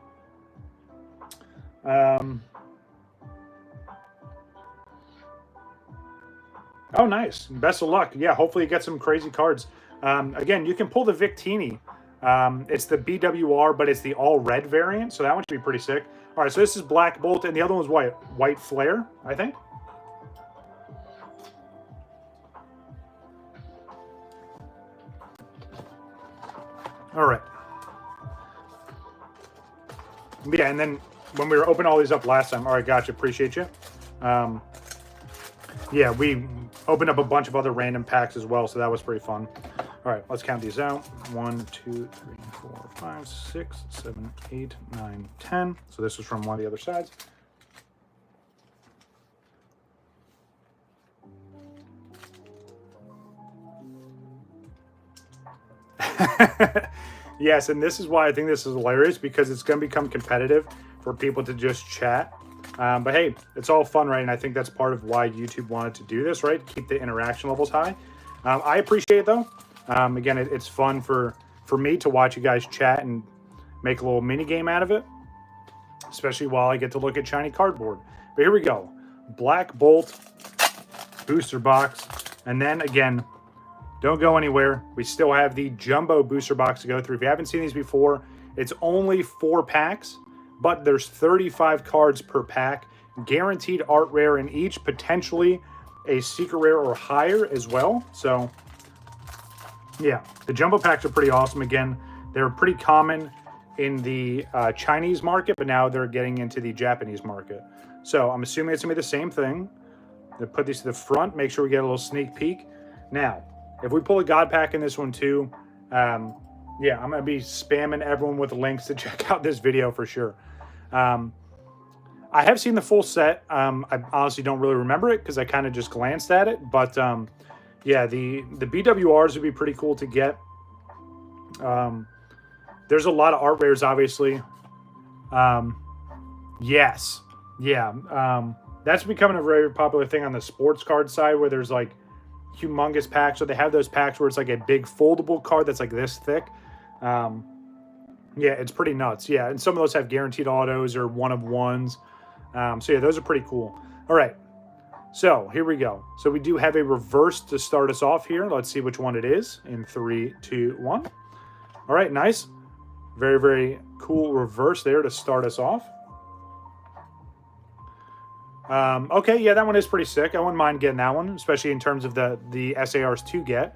[SPEAKER 1] Oh, nice. Best of luck. Yeah, hopefully you get some crazy cards. Again, you can pull the Victini. It's the BWR, but it's the all-red variant, so that one should be pretty sick. All right, so this is Black Bolt, and the other one was White Flare, I think. All right. Yeah, and then when we were opening all these up last time, all right, gotcha, appreciate you. Yeah, we opened up a bunch of other random packs as well, so that was pretty fun. All right, let's count these out. 1, 2, 3, 4, 5, 6, 7, 8, 9, 10. So this was from one of the other sides. Yes, and this is why I think this is hilarious, because it's going to become competitive for people to just chat. But hey, it's all fun, right? And I think that's part of why YouTube wanted to do this, right? Keep the interaction levels high. I appreciate it, though. Again, it's fun for me to watch you guys chat and make a little mini game out of it, especially while I get to look at shiny cardboard. But here we go. Black Bolt booster box. And then again, don't go anywhere. We still have the jumbo booster box to go through. If you haven't seen these before, it's only 4 packs, but there's 35 cards per pack. Guaranteed art rare in each, potentially a secret rare or higher as well. So yeah, the jumbo packs are pretty awesome. Again, they're pretty common in the Chinese market, but now they're getting into the Japanese market. So I'm assuming it's gonna be the same thing. They put these to the front, make sure we get a little sneak peek. Now, if we pull a God pack in this one too, yeah, I'm gonna be spamming everyone with links to check out this video for sure. I have seen the full set. I honestly don't really remember it because I kind of just glanced at it, but yeah, the BWRs would be pretty cool to get. There's a lot of art rares, obviously. Yes, yeah, that's becoming a very popular thing on the sports card side, where there's like humongous packs. So they have those packs where it's like a big foldable card that's like this thick. Yeah, it's pretty nuts. Yeah, and some of those have guaranteed autos or one of ones. So yeah, those are pretty cool. All right, so here we go. So we do have a reverse to start us off here. Let's see which one it is in 3, 2, 1. All right, nice. Very, very cool reverse there to start us off. Okay, yeah, that one is pretty sick. I wouldn't mind getting that one, especially in terms of the SARs to get.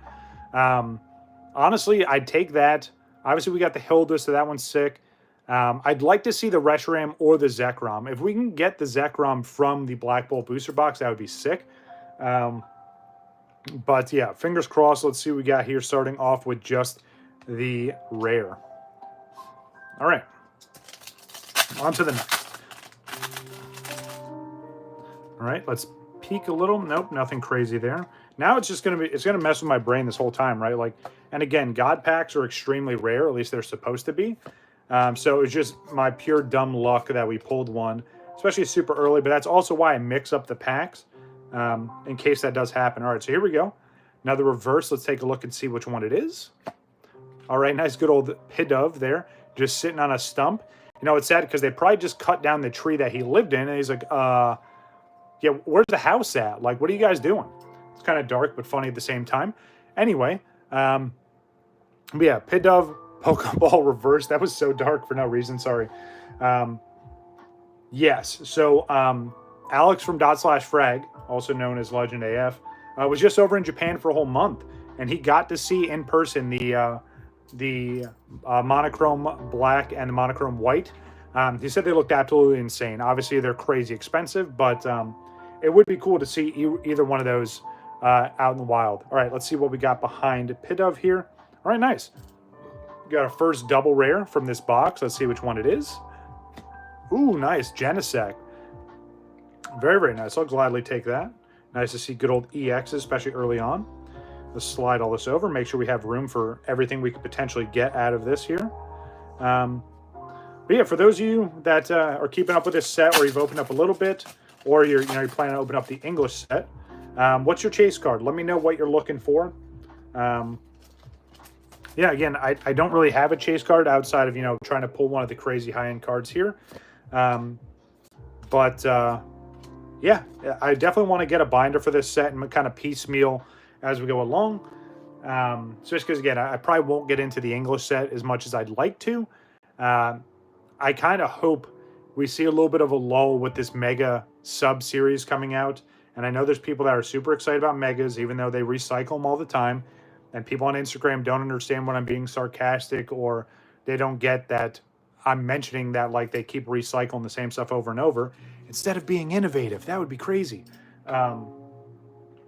[SPEAKER 1] Honestly, I'd take that. Obviously, we got the Hilda, so that one's sick. I'd like to see the Reshiram or the Zekrom. If we can get the Zekrom from the Black Bolt booster box, that would be sick. But yeah, fingers crossed. Let's see what we got here, starting off with just the rare. All right, on to the next. All right, let's peek a little. Nope, nothing crazy there. Now it's just it's gonna mess with my brain this whole time, right? Like, and again, God packs are extremely rare, at least they're supposed to be. So it's just my pure dumb luck that we pulled one, especially super early, but that's also why I mix up the packs in case that does happen. All right, so here we go. Now the reverse, let's take a look and see which one it is. All right, nice good old Pidove there, just sitting on a stump. You know, it's sad because they probably just cut down the tree that he lived in, and he's like, yeah, where's the house at? Like, what are you guys doing? It's kind of dark, but funny at the same time. Anyway, but yeah, Pidove, Pokeball reverse. That was so dark for no reason, sorry. Yes, so Alex from /frag, also known as Legend AF, was just over in Japan for a whole month, and he got to see in person the monochrome black and the monochrome white. He said they looked absolutely insane. Obviously, they're crazy expensive, but it would be cool to see either one of those out in the wild. All right, let's see what we got behind Pidove here. All right, nice. We got our first double rare from this box. Let's see which one it is. Ooh, nice. Genesect. Very, very nice. I'll gladly take that. Nice to see good old EXs, especially early on. Let's slide all this over. Make sure we have room for everything we could potentially get out of this here. But yeah, for those of you that are keeping up with this set, or you've opened up a little bit, or you're planning to open up the English set, what's your chase card? Let me know what you're looking for. Yeah, again, I don't really have a chase card outside of, trying to pull one of the crazy high-end cards here. Yeah, I definitely want to get a binder for this set and kind of piecemeal as we go along. Just because, again, I probably won't get into the English set as much as I'd like to. I kind of hope we see a little bit of a lull with this Mega sub-series coming out. And I know there's people that are super excited about Megas, even though they recycle them all the time. And people on Instagram don't understand when I'm being sarcastic, or they don't get that I'm mentioning that like they keep recycling the same stuff over and over instead of being innovative. That would be crazy. Yeah,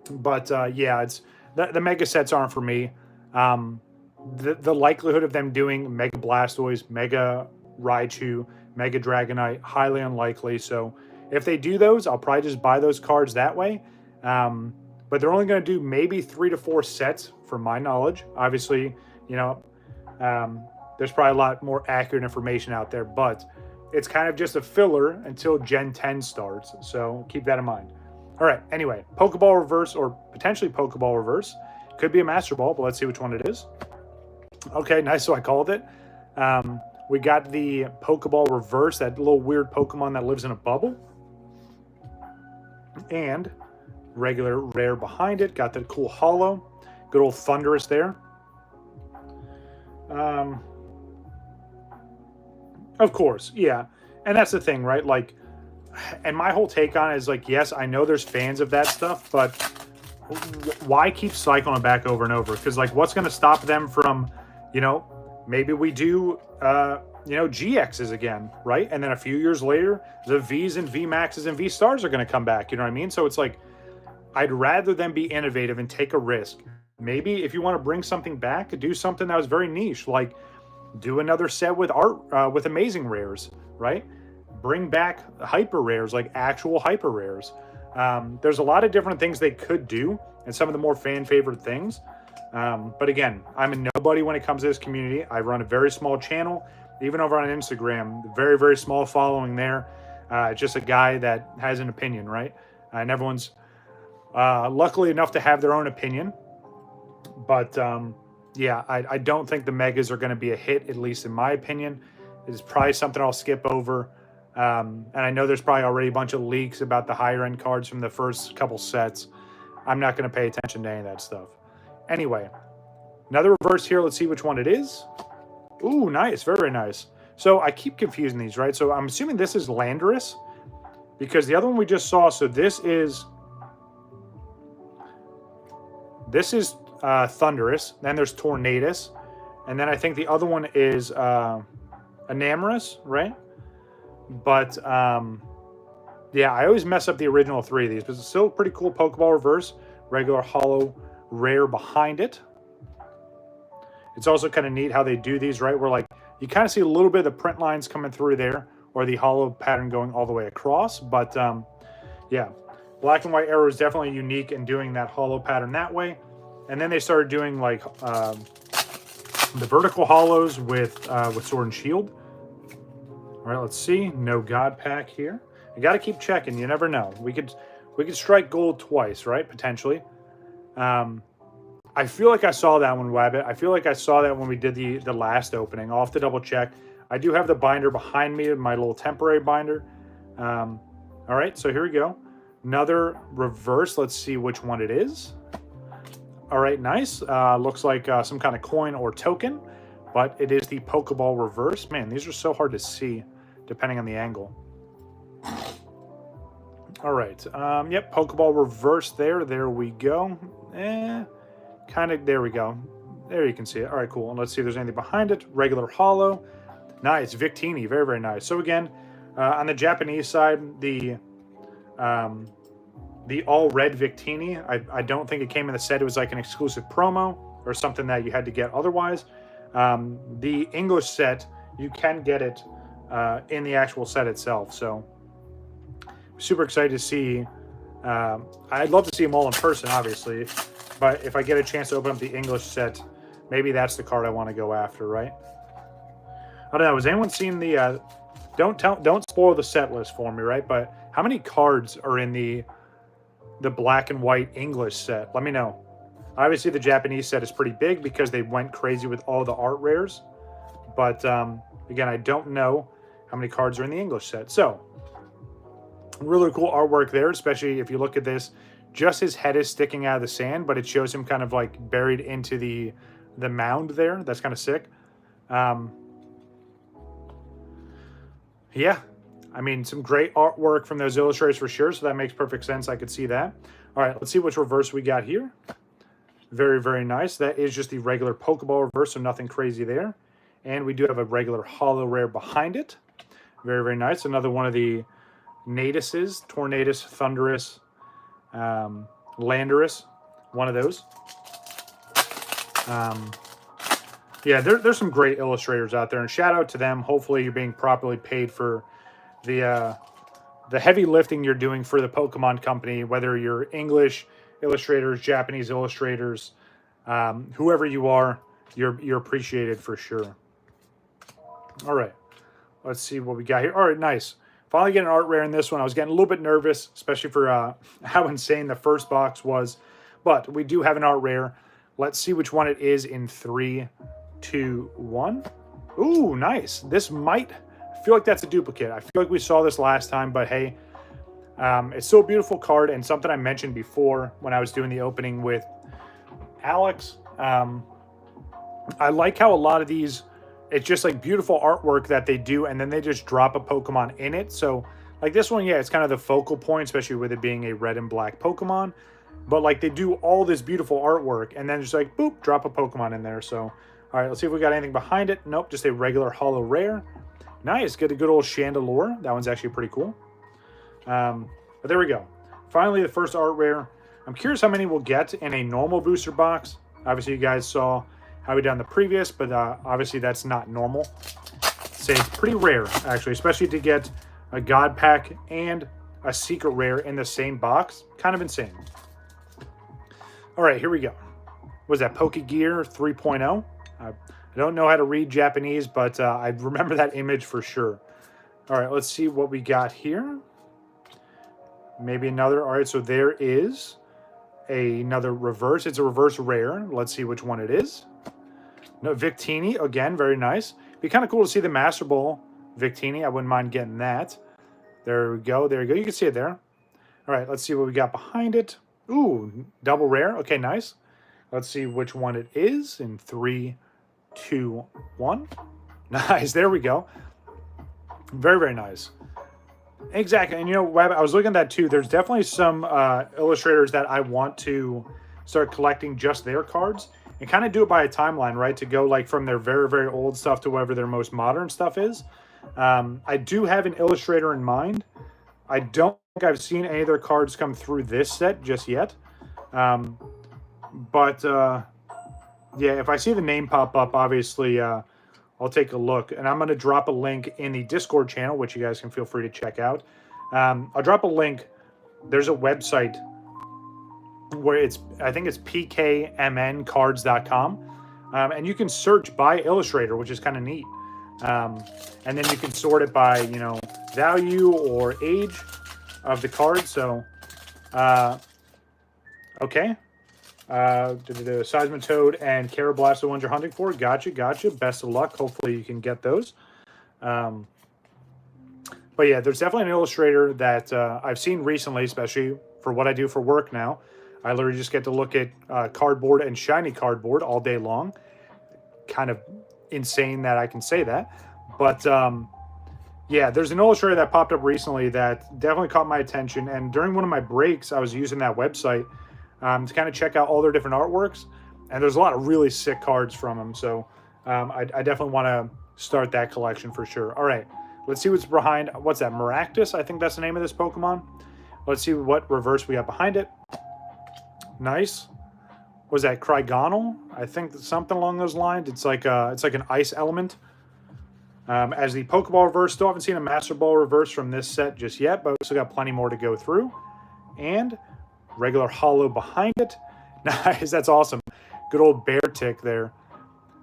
[SPEAKER 1] it's the Mega sets aren't for me. The likelihood of them doing Mega Blastoise, Mega Raichu, Mega Dragonite, highly unlikely. So if they do those, I'll probably just buy those cards that way. But they're only going to do maybe 3 to 4 sets, from my knowledge. Obviously, There's probably a lot more accurate information out there, but it's kind of just a filler until Gen 10 starts. So keep that in mind. All right. Anyway, Pokeball Reverse, or potentially Pokeball Reverse. Could be a Master Ball, but let's see which one it is. Okay, nice. So I called it. We got the Pokeball Reverse, that little weird Pokemon that lives in a bubble. And regular rare behind it. Got the cool holo. Good old Thunderous there. Of course, yeah. And that's the thing, right? Like, and my whole take on it is like, yes, I know there's fans of that stuff, but why keep cycling it back over and over? Because, like, what's going to stop them from, you know, maybe we do, you know, GXs again, right? And then a few years later, the Vs and VMAXs and V Stars are going to come back. You know what I mean? So it's like, I'd rather them be innovative and take a risk. Maybe if you want to bring something back, do something that was very niche, like do another set with art, with amazing rares, right? Bring back hyper rares, like actual hyper rares. There's a lot of different things they could do, and some of the more fan favorite things. But again, I'm a nobody when it comes to this community. I run a very small channel, even over on Instagram, very, very small following there. Just a guy that has an opinion, right? And everyone's luckily enough to have their own opinion. But yeah, I don't think the Megas are going to be a hit, at least in my opinion. It's probably something I'll skip over. And I know there's probably already a bunch of leaks about the higher end cards from the first couple sets. I'm not going to pay attention to any of that stuff. Anyway, another reverse here. Let's see which one it is. Ooh, nice. Very, very nice. So I keep confusing these, right? So I'm assuming this is Landorus, because the other one we just saw, so this is Thunderous, then there's Tornadus, and then I think the other one is Enamorous, right? But yeah, I always mess up the original three of these, but it's still a pretty cool Pokeball Reverse. Regular holo rare behind it. It's also kind of neat how they do these, right? Where like you kind of see a little bit of the print lines coming through there, or the holo pattern going all the way across. But yeah, Black and White Arrow is definitely unique in doing that holo pattern that way. And then they started doing like the vertical holos with Sword and Shield. All right, let's see. No God Pack here. You got to keep checking. You never know. We could strike gold twice, right? Potentially. I feel like I saw that one, Wabbit. I feel like I saw that when we did the last opening. I'll have to double check. I do have the binder behind me, my little temporary binder. All right, so here we go. Another reverse. Let's see which one it is. All right, nice. Looks like some kind of coin or token, but it is the Pokeball Reverse. Man, these are so hard to see depending on the angle. All right. Yep, Pokeball Reverse there. There we go. Kind of, there we go. There you can see it. All right, cool. And let's see if there's anything behind it. Regular holo. Nice. Victini. Very, very nice. So again, on the Japanese side, the all red Victini, I don't think it came in the set. It was like an exclusive promo or something that you had to get otherwise. The English set, you can get it in the actual set itself. So super excited to see. I'd love to see them all in person, obviously. But if I get a chance to open up the English set, maybe that's the card I want to go after, right? I don't know. Has anyone seen the... Don't spoil the set list for me, right? But how many cards are in the black and white English set? Let me know. Obviously, the Japanese set is pretty big because they went crazy with all the art rares. But, again, I don't know how many cards are in the English set. So, really cool artwork there, especially if you look at this. Just his head is sticking out of the sand, but it shows him kind of like buried into the mound there. That's kind of sick. Yeah, I mean, some great artwork from those illustrators for sure, so that makes perfect sense. I could see that. All right, let's see which reverse we got here. Very, very nice. That is just the regular Pokeball reverse, so nothing crazy there. And we do have a regular holo rare behind it. Very, very nice. Another one of the Naduses, Tornadus, Thunderous, Landorus, one of those. Yeah, there's some great illustrators out there, and shout out to them. Hopefully you're being properly paid for the heavy lifting you're doing for the Pokemon company, whether you're English illustrators, Japanese illustrators, whoever you are. you're appreciated for sure. All right, let's see what we got here. All right, nice. Finally getting an art rare in this one. I was getting a little bit nervous, especially for how insane the first box was. But we do have an art rare. Let's see which one it is in 3, 2, 1. Ooh, nice. This might... I feel like that's a duplicate. I feel like we saw this last time, but hey, it's still a beautiful card and something I mentioned before when I was doing the opening with Alex. I like how a lot of these, it's just like beautiful artwork that they do, and then they just drop a Pokemon in it. So like this one, yeah, it's kind of the focal point, especially with it being a red and black Pokemon. But like they do all this beautiful artwork and then just like, boop, drop a Pokemon in there. So, all right, let's see if we got anything behind it. Nope, just a regular holo rare. Nice, get a good old Chandelure. That one's actually pretty cool. But there we go. Finally, the first art rare. I'm curious how many we'll get in a normal booster box. Obviously, you guys saw how we done the previous, but obviously that's not normal. Say it's pretty rare, actually, especially to get a God Pack and a Secret Rare in the same box. Kind of insane. All right, here we go. Was that Pokegear 3.0? I don't know how to read Japanese, but I remember that image for sure. All right, let's see what we got here. Maybe another. All right, so there is another reverse. It's a reverse rare. Let's see which one it is. No, Victini, again, very nice. Be kind of cool to see the Master Ball Victini. I wouldn't mind getting that. There we go. There you go. You can see it there. All right, let's see what we got behind it. Ooh, double rare. Okay, nice. Let's see which one it is in 3, 2, 1. Nice. There we go. Very, very nice. Exactly. And, you know, Web, I was looking at that, too. There's definitely some illustrators that I want to start collecting just their cards and kind of do it by a timeline, right? To go, like, from their very, very old stuff to whatever their most modern stuff is. I do have an illustrator in mind. I don't think I've seen any of their cards come through this set just yet. Yeah, if I see the name pop up, obviously, I'll take a look. And I'm going to drop a link in the Discord channel, which you guys can feel free to check out. I'll drop a link. There's a website where I think it's pkmncards.com. And you can search by illustrator, which is kind of neat. And then you can sort it by, you know, value or age of the card. So, okay. Seismitoad and Carablast, the ones you're hunting for. Gotcha. Best of luck. Hopefully you can get those. But yeah, there's definitely an illustrator that I've seen recently, especially for what I do for work now. I literally just get to look at cardboard and shiny cardboard all day long. Kind of insane that I can say that. But yeah, there's an illustrator that popped up recently that definitely caught my attention. And during one of my breaks, I was using that website to kind of check out all their different artworks. And there's a lot of really sick cards from them. So I definitely want to start that collection for sure. All right, let's see what's behind. What's that? Maractus? I think that's the name of this Pokemon. Let's see what reverse we got behind it. Nice. Was that Krygonal? I think something along those lines. It's like an ice element. As the Pokeball reverse, still haven't seen a Master Ball reverse from this set just yet, but we still got plenty more to go through. And regular holo behind it. Nice, that's awesome. Good old bear tick there.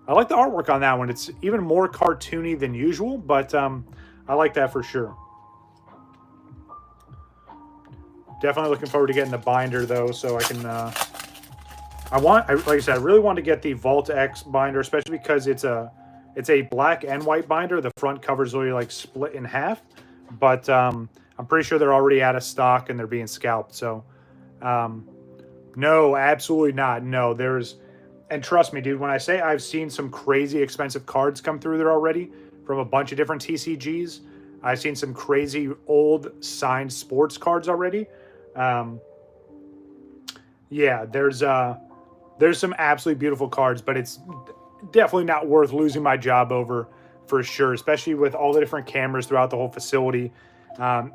[SPEAKER 1] I like the artwork on that one. It's even more cartoony than usual, but I like that for sure. Definitely looking forward to getting the binder though, so I can. Like I said, I really want to get the Vault X binder, especially because it's a black and white binder. The front cover's really like split in half, but I'm pretty sure they're already out of stock and they're being scalped. So, no, absolutely not. No, and trust me, dude, when I say I've seen some crazy expensive cards come through there already from a bunch of different TCGs, I've seen some crazy old signed sports cards already. Yeah, there's some absolutely beautiful cards, but it's definitely not worth losing my job over for sure, especially with all the different cameras throughout the whole facility.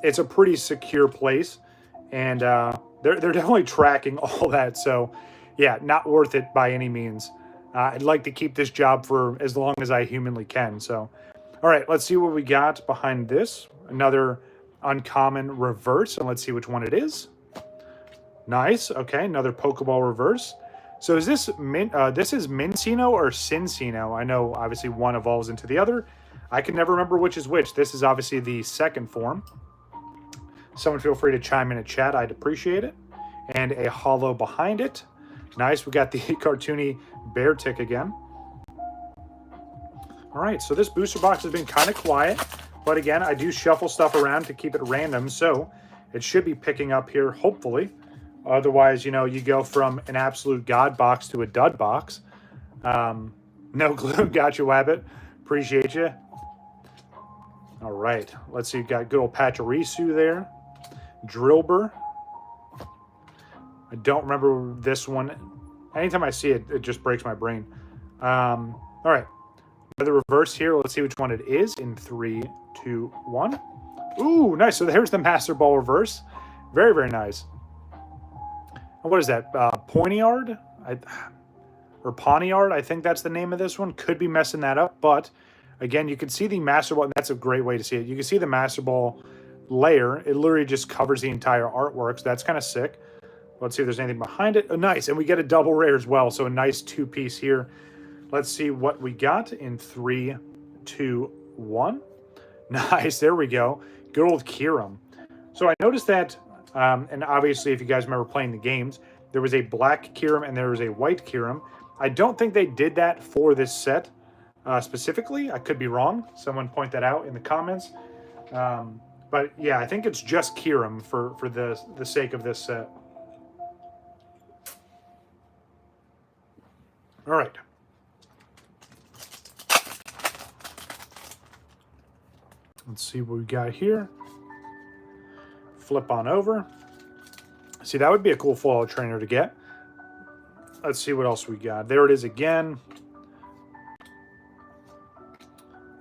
[SPEAKER 1] It's a pretty secure place, and they're definitely tracking all that. So, yeah, not worth it by any means. I'd like to keep this job for as long as I humanly can. So, all right, let's see what we got behind this. Another uncommon reverse, and let's see which one it is. Nice. Okay, another Pokeball reverse. So is this this is Mincino or Cincino? I know obviously one evolves into the other. I can never remember which is which. This is obviously the second form. Someone feel free to chime in a chat. I'd appreciate it. And a holo behind it. Nice. We got the cartoony bear tick again. All right. So this booster box has been kind of quiet. But again, I do shuffle stuff around to keep it random. So it should be picking up here, hopefully. Otherwise, you know, you go from an absolute god box to a dud box. No glue. Got you, Wabbit. Appreciate you. All right. Let's see. You've got good old Pachirisu there. Drillbur. I don't remember this one. Anytime I see it, it just breaks my brain. All right. Another reverse here. Let's see which one it is in 3, 2, 1. Ooh, nice. So there's the Master Ball reverse. Very, very nice. What is that? Poignard? Or Poniard? I think that's the name of this one. Could be messing that up. But again, you can see the Master Ball. And that's a great way to see it. You can see the Master Ball layer. It literally just covers the entire artwork. So that's kind of sick. Let's see if there's anything behind it. Oh, nice. And we get a double rare as well. So a nice 2-piece here. Let's see what we got in 3, 2, 1. Nice. There we go. Good old Kyurem. So I noticed that, and obviously if you guys remember playing the games, there was a black Kyurem and there was a white Kyurem. I don't think they did that for this set specifically. I could be wrong. Someone point that out in the comments. But yeah, I think it's just Kyurem for the sake of this set. All right. Let's see what we got here. Flip on over. See, that would be a cool follow trainer to get. Let's see what else we got. There it is again.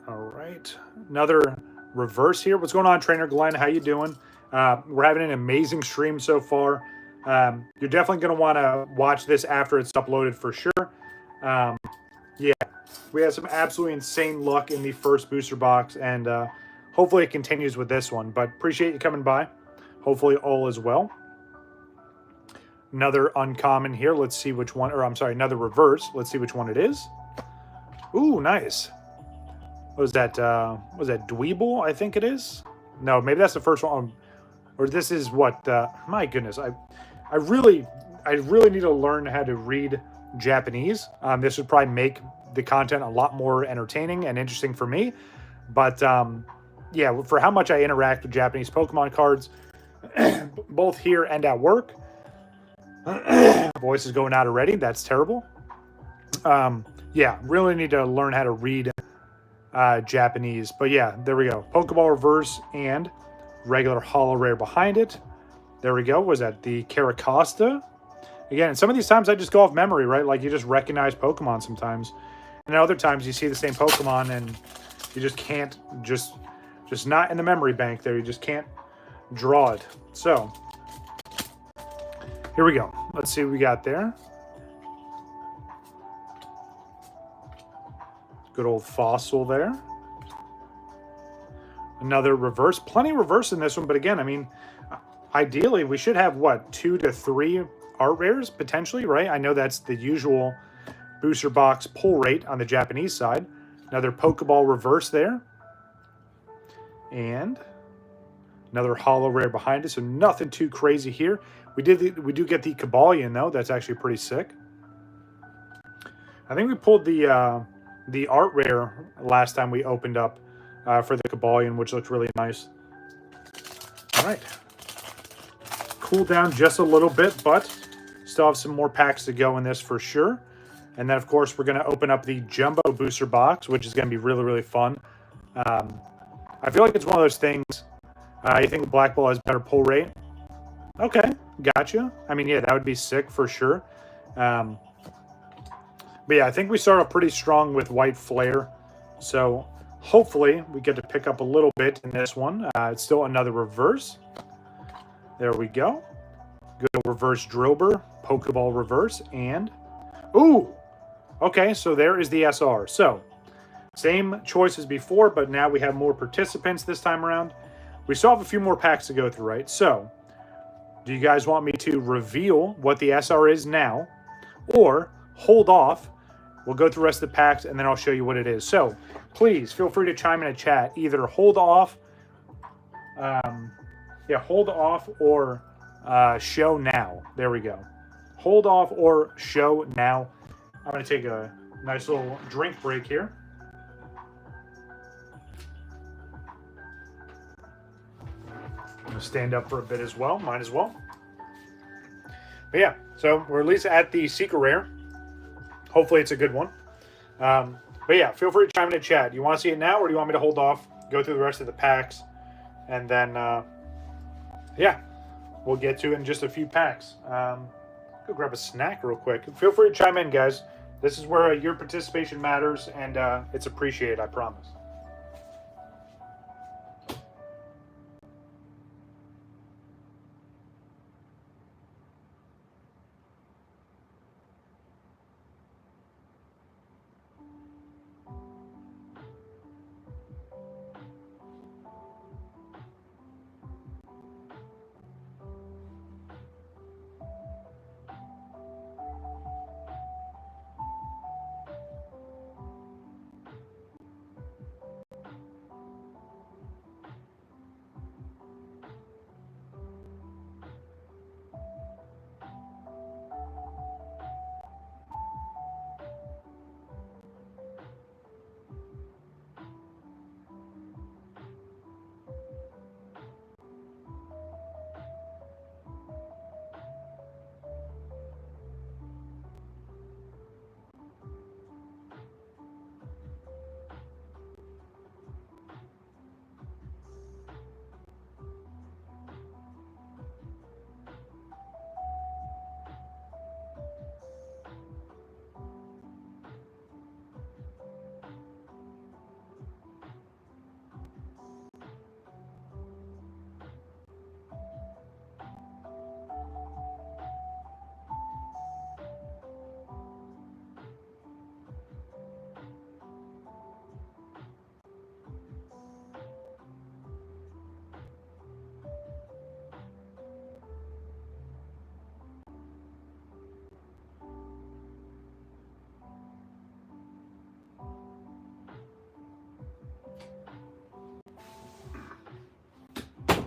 [SPEAKER 1] All right. Another reverse here. What's going on, Trainer Glenn? How you doing? We're having an amazing stream so far. You're definitely going to want to watch this after it's uploaded for sure. Yeah, we had some absolutely insane luck in the first booster box, and hopefully it continues with this one. But appreciate you coming by. Hopefully all is well. Another uncommon here. Let's see which one, or I'm sorry, another reverse. Let's see which one it is. Ooh, nice. What was that? Was that Dweeble? I think it is. No, maybe that's the first one. Or this is what? My goodness, I really need to learn how to read Japanese. This would probably make the content a lot more entertaining and interesting for me. But yeah, for how much I interact with Japanese Pokemon cards, both here and at work. Voice is going out already. That's terrible. Yeah, really need to learn how to read Japanese. But yeah, there we go. Pokeball reverse and regular holo rare behind it. There we go. Was that the Caracosta? Again, some of these times I just go off memory, right? Like you just recognize Pokemon sometimes. And other times you see the same Pokemon and you just can't, just not in the memory bank there. You just can't draw it. So, here we go. Let's see what we got there. Good old fossil there. Another reverse. Plenty of reverse in this one, but again, I mean, ideally we should have, what, 2 to 3 art rares, potentially, right? I know that's the usual booster box pull rate on the Japanese side. Another Pokeball reverse there. And another holo rare behind us, so nothing too crazy here. We do get the Kabalion, though. That's actually pretty sick. I think we pulled the art rare last time we opened up for the Kabalion, which looked really nice. All right. Cool down just a little bit, but still have some more packs to go in this for sure. And then, of course, we're going to open up the Jumbo Booster Box, which is going to be really, really fun. I feel like it's one of those things. You think Black Ball has better pull rate? Okay, gotcha. I mean, yeah, that would be sick for sure. But yeah, I think we start off pretty strong with White Flare. So hopefully we get to pick up a little bit in this one. It's still another reverse. There we go. Good reverse Drillbur, Pokeball reverse, and... Ooh! Okay, so there is the SR. So, same choice as before, but now we have more participants this time around. We still have a few more packs to go through, right? So, do you guys want me to reveal what the SR is now? or hold off. We'll go through the rest of the packs, and then I'll show you what it is. So please feel free to chime in a chat. Either hold off, hold off or show now. There we go. Hold off or show now. I'm going to take a nice little drink break here. I'm going to stand up for a bit as well. Might as well. But yeah, so we're at least at the secret rare. Hopefully it's a good one. But yeah, feel free to chime in the chat. Do you want to see it now, or do you want me to hold off, go through the rest of the packs, and then, yeah, we'll get to it in just a few packs. Go grab a snack real quick. Feel free to chime in, guys. This is where your participation matters, and it's appreciated, I promise.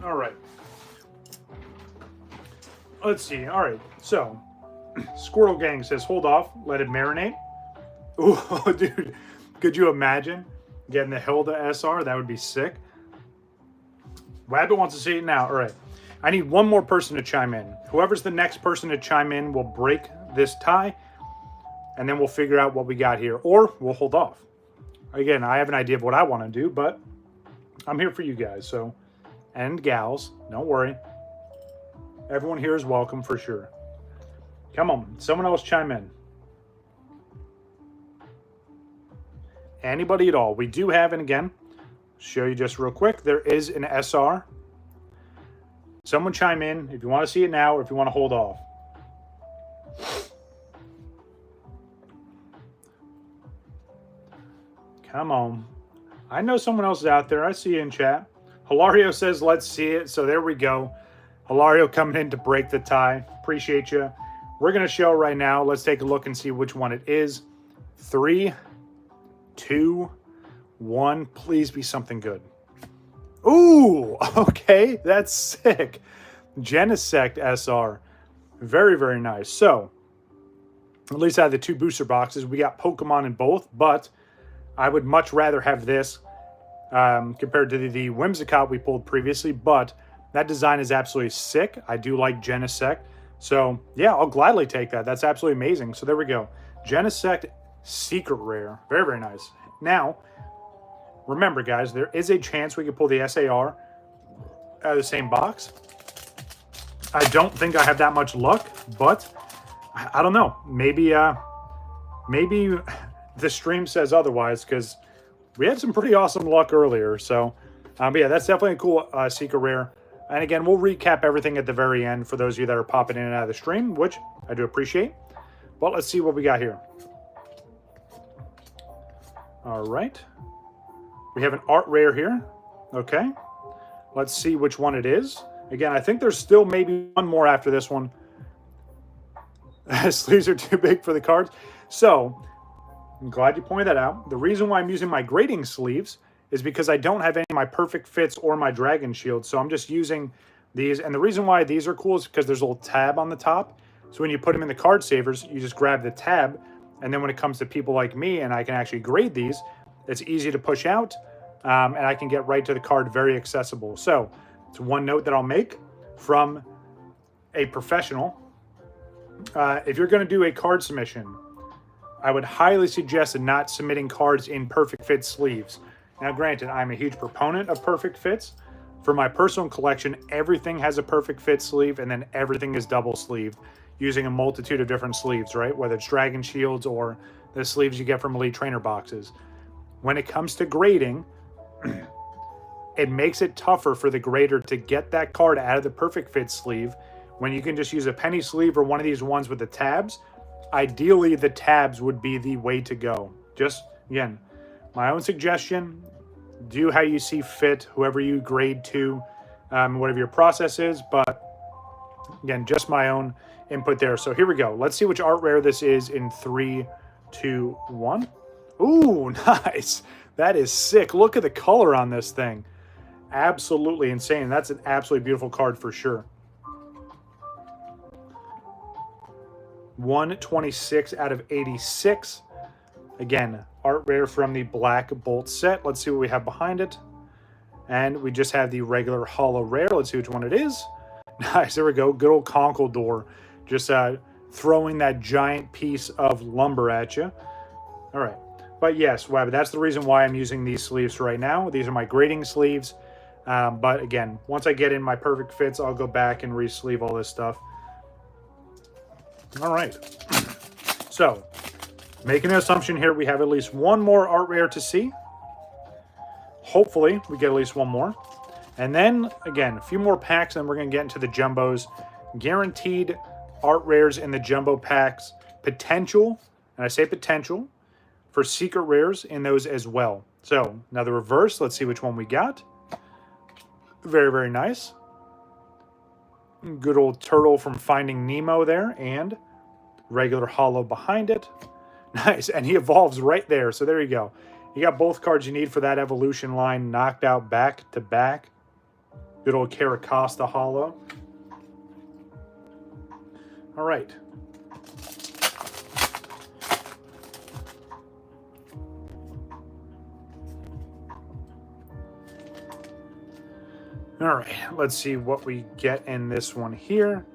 [SPEAKER 1] All right. Let's see. All right. So, Squirrel Gang says, hold off. Let it marinate. Ooh, dude. Could you imagine getting the Hilda SR? That would be sick. Wabbit wants to see it now. All right. I need one more person to chime in. Whoever's the next person to chime in will break this tie, and then we'll figure out what we got here. Or we'll hold off. Again, I have an idea of what I want to do, but I'm here for you guys. So, and gals, don't worry. Everyone here is welcome for sure. Come on, someone else chime in. Anybody at all. We do have, and again, show you just real quick, there is an SR. Someone chime in if you want to see it now or if you want to hold off. Come on. I know someone else is out there. I see you in chat. Hilario says, let's see it. So there we go. Hilario coming in to break the tie. Appreciate you. We're going to show right now. Let's take a look and see which one it is. 3, 2, 1. Please be something good. Ooh, okay. That's sick. Genesect SR. Very, very nice. So, at least out of the 2 booster boxes, we got Pokemon in both, but I would much rather have this compared to the Whimsicott we pulled previously, but that design is absolutely sick. I do like Genesect. So, yeah, I'll gladly take that. That's absolutely amazing. So, there we go. Genesect Secret Rare. Very, very nice. Now, remember, guys, there is a chance we could pull the SAR out of the same box. I don't think I have that much luck, but I don't know. Maybe the stream says otherwise, because we had some pretty awesome luck earlier. So, but yeah, that's definitely a cool Secret Rare. And again, we'll recap everything at the very end for those of you that are popping in and out of the stream, which I do appreciate. But let's see what we got here. All right. We have an art rare here. Okay. Let's see which one it is. Again, I think there's still maybe one more after this one. Sleeves are too big for the cards. So, I'm glad you pointed that out. The reason why I'm using my grading sleeves is because I don't have any of my perfect fits or my dragon shield. So I'm just using these. And the reason why these are cool is because there's a little tab on the top. So when you put them in the card savers, you just grab the tab. And then when it comes to people like me and I can actually grade these, it's easy to push out. And I can get right to the card, very accessible. So it's one note that I'll make from a professional. If you're going to do a card submission, I would highly suggest not submitting cards in perfect fit sleeves. Now, granted, I'm a huge proponent of perfect fits. For my personal collection, everything has a perfect fit sleeve, and then everything is double sleeved using a multitude of different sleeves, right? Whether it's Dragon Shields or the sleeves you get from Elite Trainer boxes. When it comes to grading, it makes it tougher for the grader to get that card out of the perfect fit sleeve when you can just use a penny sleeve or one of these ones with the tabs. Ideally, the tabs would be the way to go. Just, again, my own suggestion, do how you see fit, whoever you grade to, whatever your process is. But, again, just my own input there. So here we go. Let's see which art rare this is in 3, 2, 1. Ooh, nice. That is sick. Look at the color on this thing. Absolutely insane. That's an absolutely beautiful card for sure. 126 out of 86. Again, art rare from the Black Bolt set. Let's see what we have behind it. And we just have the regular holo rare. Let's see which one it is. Nice, there we go. Good old Conkeldurr. Just throwing that giant piece of lumber at you. All right. But yes, Wabba, that's the reason why I'm using these sleeves right now. These are my grading sleeves. But again, once I get in my perfect fits, I'll go back and re-sleeve all this stuff. All right. So, making an assumption here, we have at least one more art rare to see. Hopefully, we get at least one more. And then, again, a few more packs, and we're going to get into the jumbos. Guaranteed art rares in the jumbo packs. Potential, and I say potential, for secret rares in those as well. So, now the reverse. Let's see which one we got. Very, very nice. Good old turtle from Finding Nemo there, and regular holo behind it. Nice, and he evolves right there, so there you go. You got both cards you need for that evolution line knocked out back to back. Good old Caracosta holo. All right. All right, let's see what we get in this one here.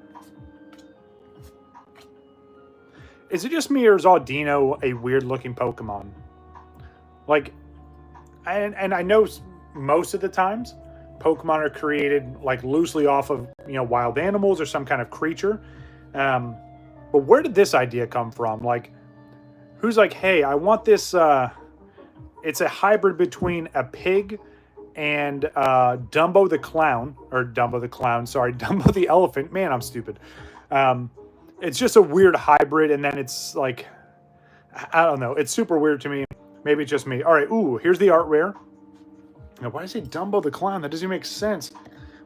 [SPEAKER 1] Is it just me, or is Audino a weird-looking Pokemon? Like, and I know most of the times Pokemon are created like loosely off of, you know, wild animals or some kind of creature. But where did this idea come from? Like, who's like, hey, I want this. It's a hybrid between a pig and Dumbo the Clown, or Dumbo the Clown, sorry, Dumbo the Elephant. Man, I'm stupid. It's just a weird hybrid, and then it's like, I don't know. It's super weird to me. Maybe it's just me. All right, ooh, here's the art rare. Now, why did I say Dumbo the Clown? That doesn't even make sense.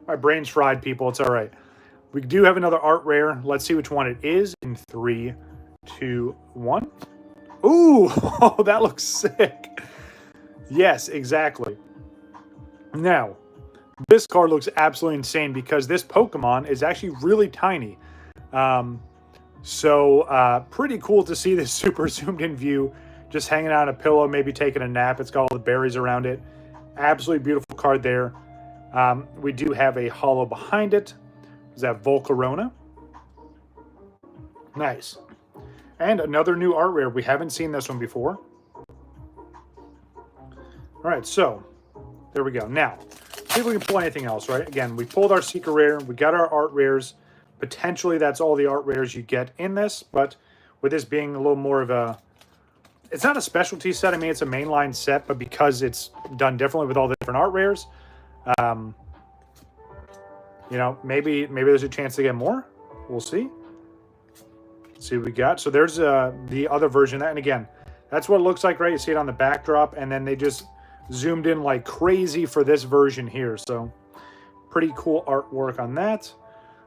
[SPEAKER 1] My brain's fried, people. It's all right. We do have another art rare. Let's see which one it is in 3, 2, 1. Ooh, oh, that looks sick. Yes, exactly. Now, this card looks absolutely insane because this Pokemon is actually really tiny. So pretty cool to see this super zoomed in view, just hanging out on a pillow, maybe taking a nap. It's got all the berries around it. Absolutely beautiful card there. We do have a holo behind it. Is that Volcarona? Nice. And another new art rare. We haven't seen this one before. All right, so there we go. Now, see if we can pull anything else, right? Again, we pulled our secret rare. We got our art rares. Potentially, that's all the art rares you get in this. But with this being a little more of a... It's not a specialty set. I mean, it's a mainline set. But because it's done differently with all the different art rares, you know, maybe there's a chance to get more. We'll see. Let's see what we got. So there's the other version. And again, that's what it looks like, right? You see it on the backdrop. And then they just zoomed in like crazy for this version here. So pretty cool artwork on that.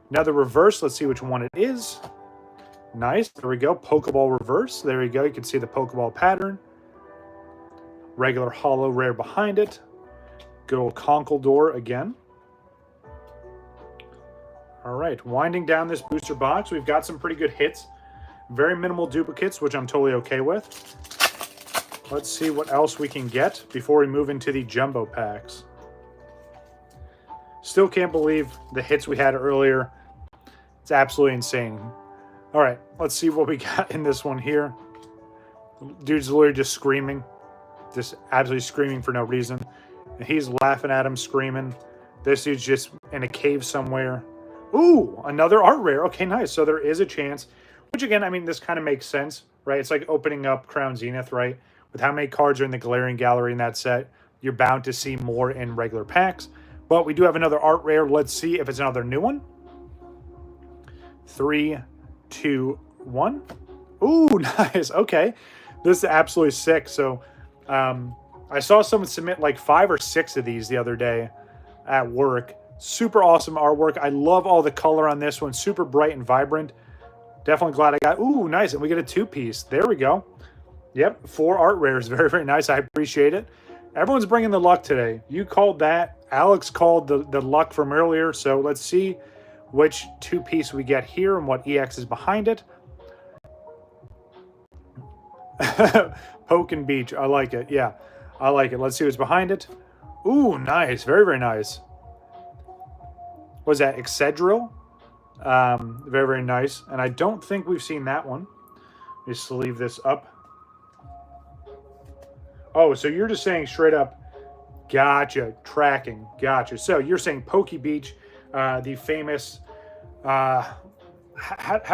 [SPEAKER 1] Now the reverse, let's see which one it is. Nice. There we go. Pokeball reverse. There we go. You can see the Pokeball pattern. Regular holo rare behind it. Good old Conkeldurr again. All right. Winding down this booster box. We've got some pretty good hits. Very minimal duplicates, which I'm totally okay with. Let's see what else we can get before we move into the jumbo packs. Still can't believe the hits we had earlier. It's absolutely insane. All right, let's see what we got in this one here. Dude's literally just screaming. Just absolutely screaming for no reason. And he's laughing at him, screaming. This dude's just in a cave somewhere. Ooh, another art rare. Okay, nice. So there is a chance. Which again, I mean, this kind of makes sense, right? It's like opening up Crown Zenith, right? With how many cards are in the Galarian Gallery in that set, you're bound to see more in regular packs. But we do have another art rare. Let's see if it's another new one. 3, 2, 1. Ooh, nice. Okay. This is absolutely sick. So I saw someone submit like 5 or 6 of these the other day at work. Super awesome artwork. I love all the color on this one. Super bright and vibrant. Definitely glad I got... Ooh, nice. And we get a 2-piece. There we go. Yep. 4 art rares. Very, very nice. I appreciate it. Everyone's bringing the luck today. You called that. Alex called the luck from earlier. So let's see which 2-piece we get here and what EX is behind it. Poke and Beach. I like it. Yeah, I like it. Let's see what's behind it. Ooh, nice. Very, very nice. What was that? Excedril? Very, very nice. And I don't think we've seen that one. Let me sleeve this up. Oh, so you're just saying straight up, gotcha, tracking, gotcha. So you're saying Poke Beach, the famous, how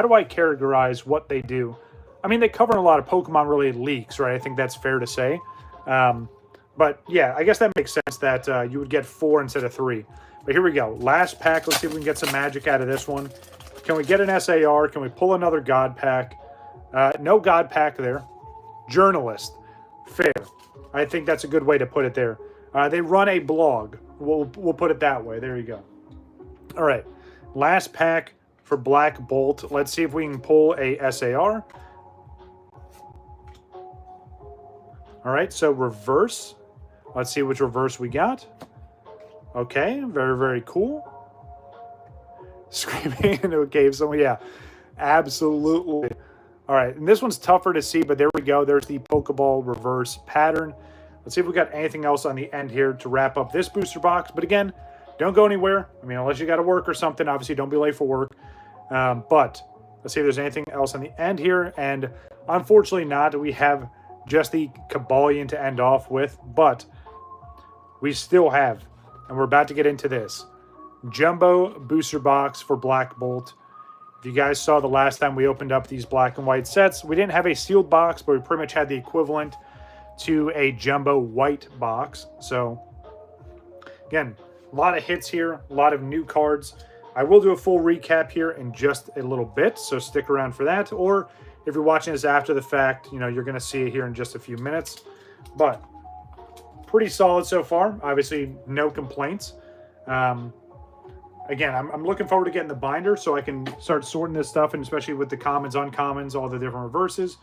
[SPEAKER 1] do I categorize what they do? I mean, they cover a lot of Pokemon-related leaks, right? I think that's fair to say. But yeah, I guess that makes sense that you would get 4 instead of 3. But here we go. Last pack. Let's see if we can get some magic out of this one. Can we get an SAR? Can we pull another God pack? No God pack there. Journalist. Fair. I think that's a good way to put it there. They run a blog. We'll put it that way. There you go. All right. Last pack for Black Bolt. Let's see if we can pull a SAR. All right. So reverse. Let's see which reverse we got. Okay. Very, very cool. Screaming into a cave. So yeah, absolutely. All right, and this one's tougher to see, but there we go. There's the Pokeball reverse pattern. Let's see if we got anything else on the end here to wrap up this booster box. But again, don't go anywhere. I mean, unless you got to work or something. Obviously, don't be late for work. But let's see if there's anything else on the end here. And unfortunately not. We have just the Kabalion to end off with. But we still have, and we're about to get into this, Jumbo booster box for Black Bolt. If you guys saw the last time we opened up these black and white sets, we didn't have a sealed box, but we pretty much had the equivalent to a jumbo white box. So, again, a lot of hits here, a lot of new cards. I will do a full recap here in just a little bit, so stick around for that. Or if you're watching this after the fact, you know, you're going to see it here in just a few minutes. But pretty solid so far. Obviously, no complaints. Again, I'm looking forward to getting the binder so I can start sorting this stuff, and especially with the commons, uncommons, all the different reverses.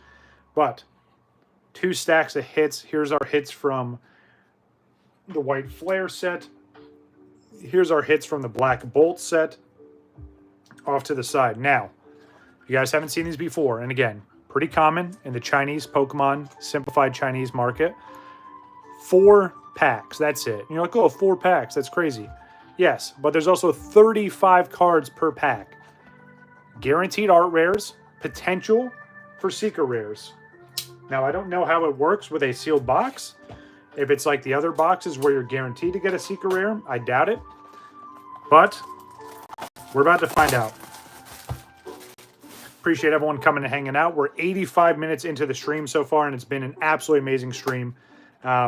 [SPEAKER 1] But 2 stacks of hits. Here's our hits from the White Flare set. Here's our hits from the Black Bolt set. Off to the side. Now, if you guys haven't seen these before, and again, pretty common in the Chinese Pokemon simplified Chinese market. 4 packs. That's it. You're like, oh, 4 packs. That's crazy. Yes, but there's also 35 cards per pack. Guaranteed art rares, potential for secret rares. Now, I don't know how it works with a sealed box. If it's like the other boxes where you're guaranteed to get a secret rare, I doubt it. But we're about to find out. Appreciate everyone coming and hanging out. We're 85 minutes into the stream so far, and it's been an absolutely amazing stream. I